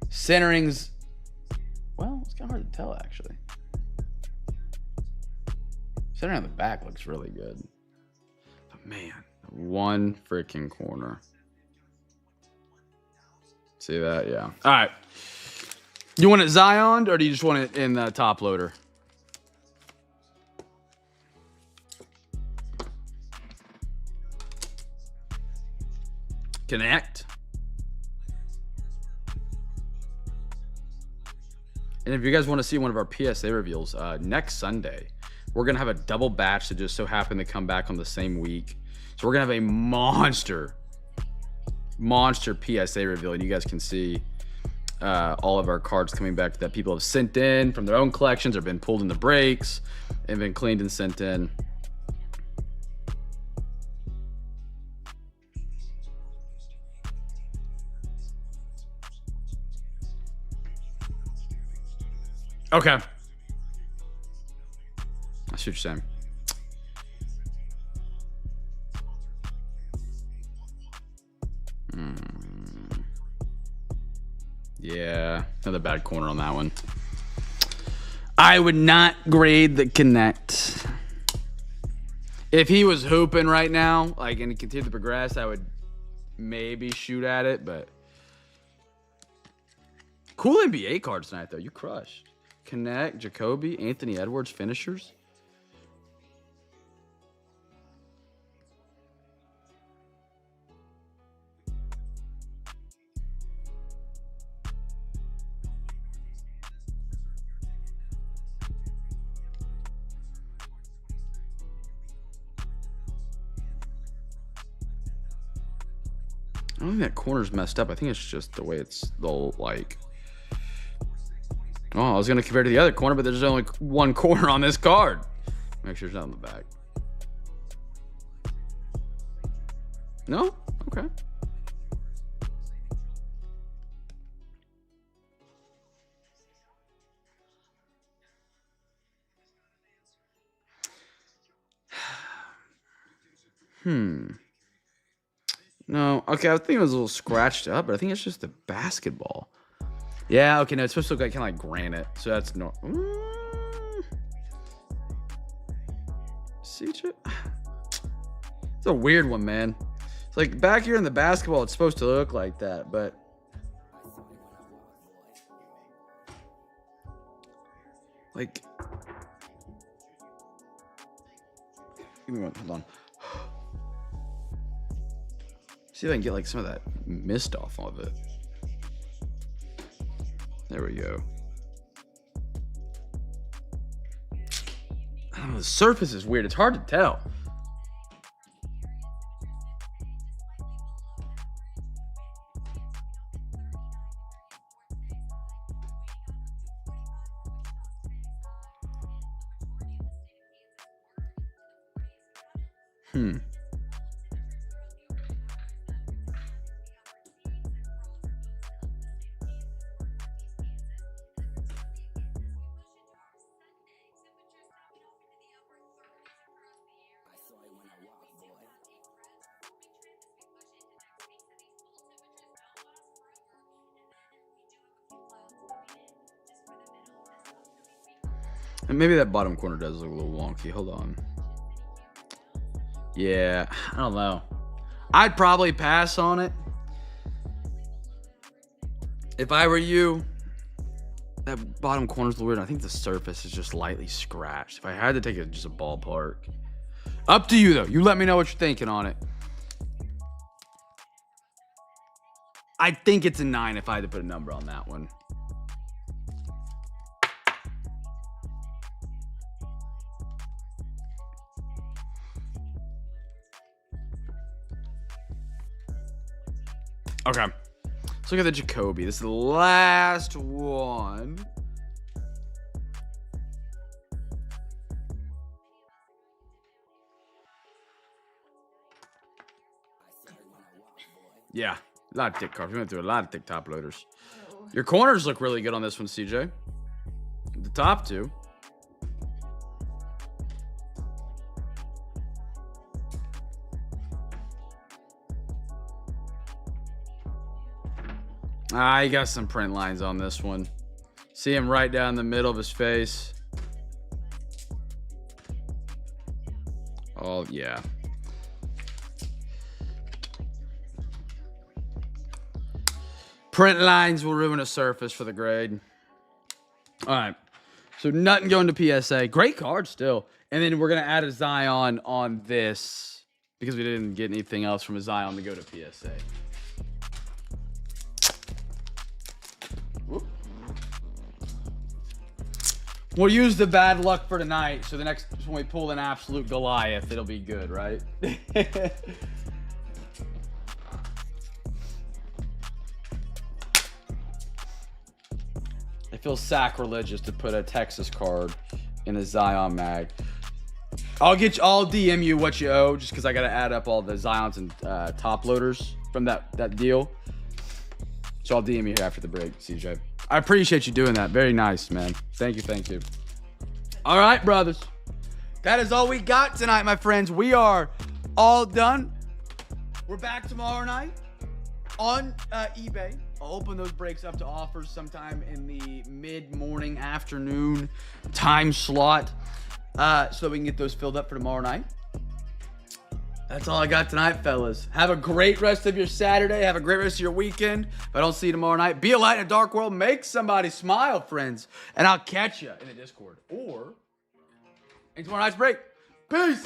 Centering's, well, it's kind of hard to tell actually. Centering on the back looks really good. But man, one freaking corner. See that? Yeah. All right. You want it Zioned or do you just want it in the top loader? Connect. And if you guys want to see one of our PSA reveals, next Sunday, we're going to have a double batch that just so happened to come back on the same week. So we're going to have a monster PSA reveal. And you guys can see all of our cards coming back that people have sent in from their own collections or been pulled in the breaks and been cleaned and sent in. Okay. I see what you're saying. Yeah, another bad corner on that one. I would not grade the Connect. If he was hooping right now, like, and he continued to progress, I would maybe shoot at it, but cool NBA cards tonight, though. You crushed. Connect, Jacoby, Anthony Edwards, finishers. I don't think that corner's messed up. I think it's just the way it's the like. Oh, I was gonna compare to the other corner, but there's only one corner on this card. Make sure it's not on the back. No? Okay. No. Okay, I think it was a little scratched up, but I think it's just the basketball. Yeah, okay, no, it's supposed to look like kind of like granite. So that's no. CJ? It's a weird one, man. It's like back here in the basketball, it's supposed to look like that, but like, give me one. Hold on. See if I can get like some of that mist off of it. There we go. I don't know, the surface is weird. It's hard to tell. And maybe that bottom corner does look a little wonky. Hold on. Yeah, I don't know. I'd probably pass on it. If I were you, that bottom corner's a little weird. I think the surface is just lightly scratched. If I had to take it just a ballpark. Up to you, though. You let me know what you're thinking on it. I think it's a 9 if I had to put a number on that one. Okay, let's look at the Jacoby. This is the last one. Yeah, a lot of thick cards. We went through a lot of thick top loaders. Your corners look really good on this one, CJ. The top two. Ah, he got some print lines on this one. See him right down the middle of his face. Oh, yeah. Print lines will ruin a surface for the grade. All right. So nothing going to PSA. Great card still. And then we're going to add a Zion on this because we didn't get anything else from a Zion to go to PSA. We'll use the bad luck for tonight, so the next when we pull an absolute Goliath, it'll be good, right? It feels sacrilegious to put a Texas card in a Zion mag. I'll DM you what you owe, just because I got to add up all the Zions and top loaders from that deal. So I'll DM you here after the break, CJ. I appreciate you doing that. Very nice, man. Thank you, thank you. All right, brothers. That is all we got tonight, my friends. We are all done. We're back tomorrow night on eBay. I'll open those breaks up to offers sometime in the mid-morning, afternoon time slot so we can get those filled up for tomorrow night. That's all I got tonight, fellas. Have a great rest of your Saturday. Have a great rest of your weekend. If I don't see you tomorrow night, be a light in a dark world. Make somebody smile, friends. And I'll catch you in the Discord or in tomorrow night's break. Peace.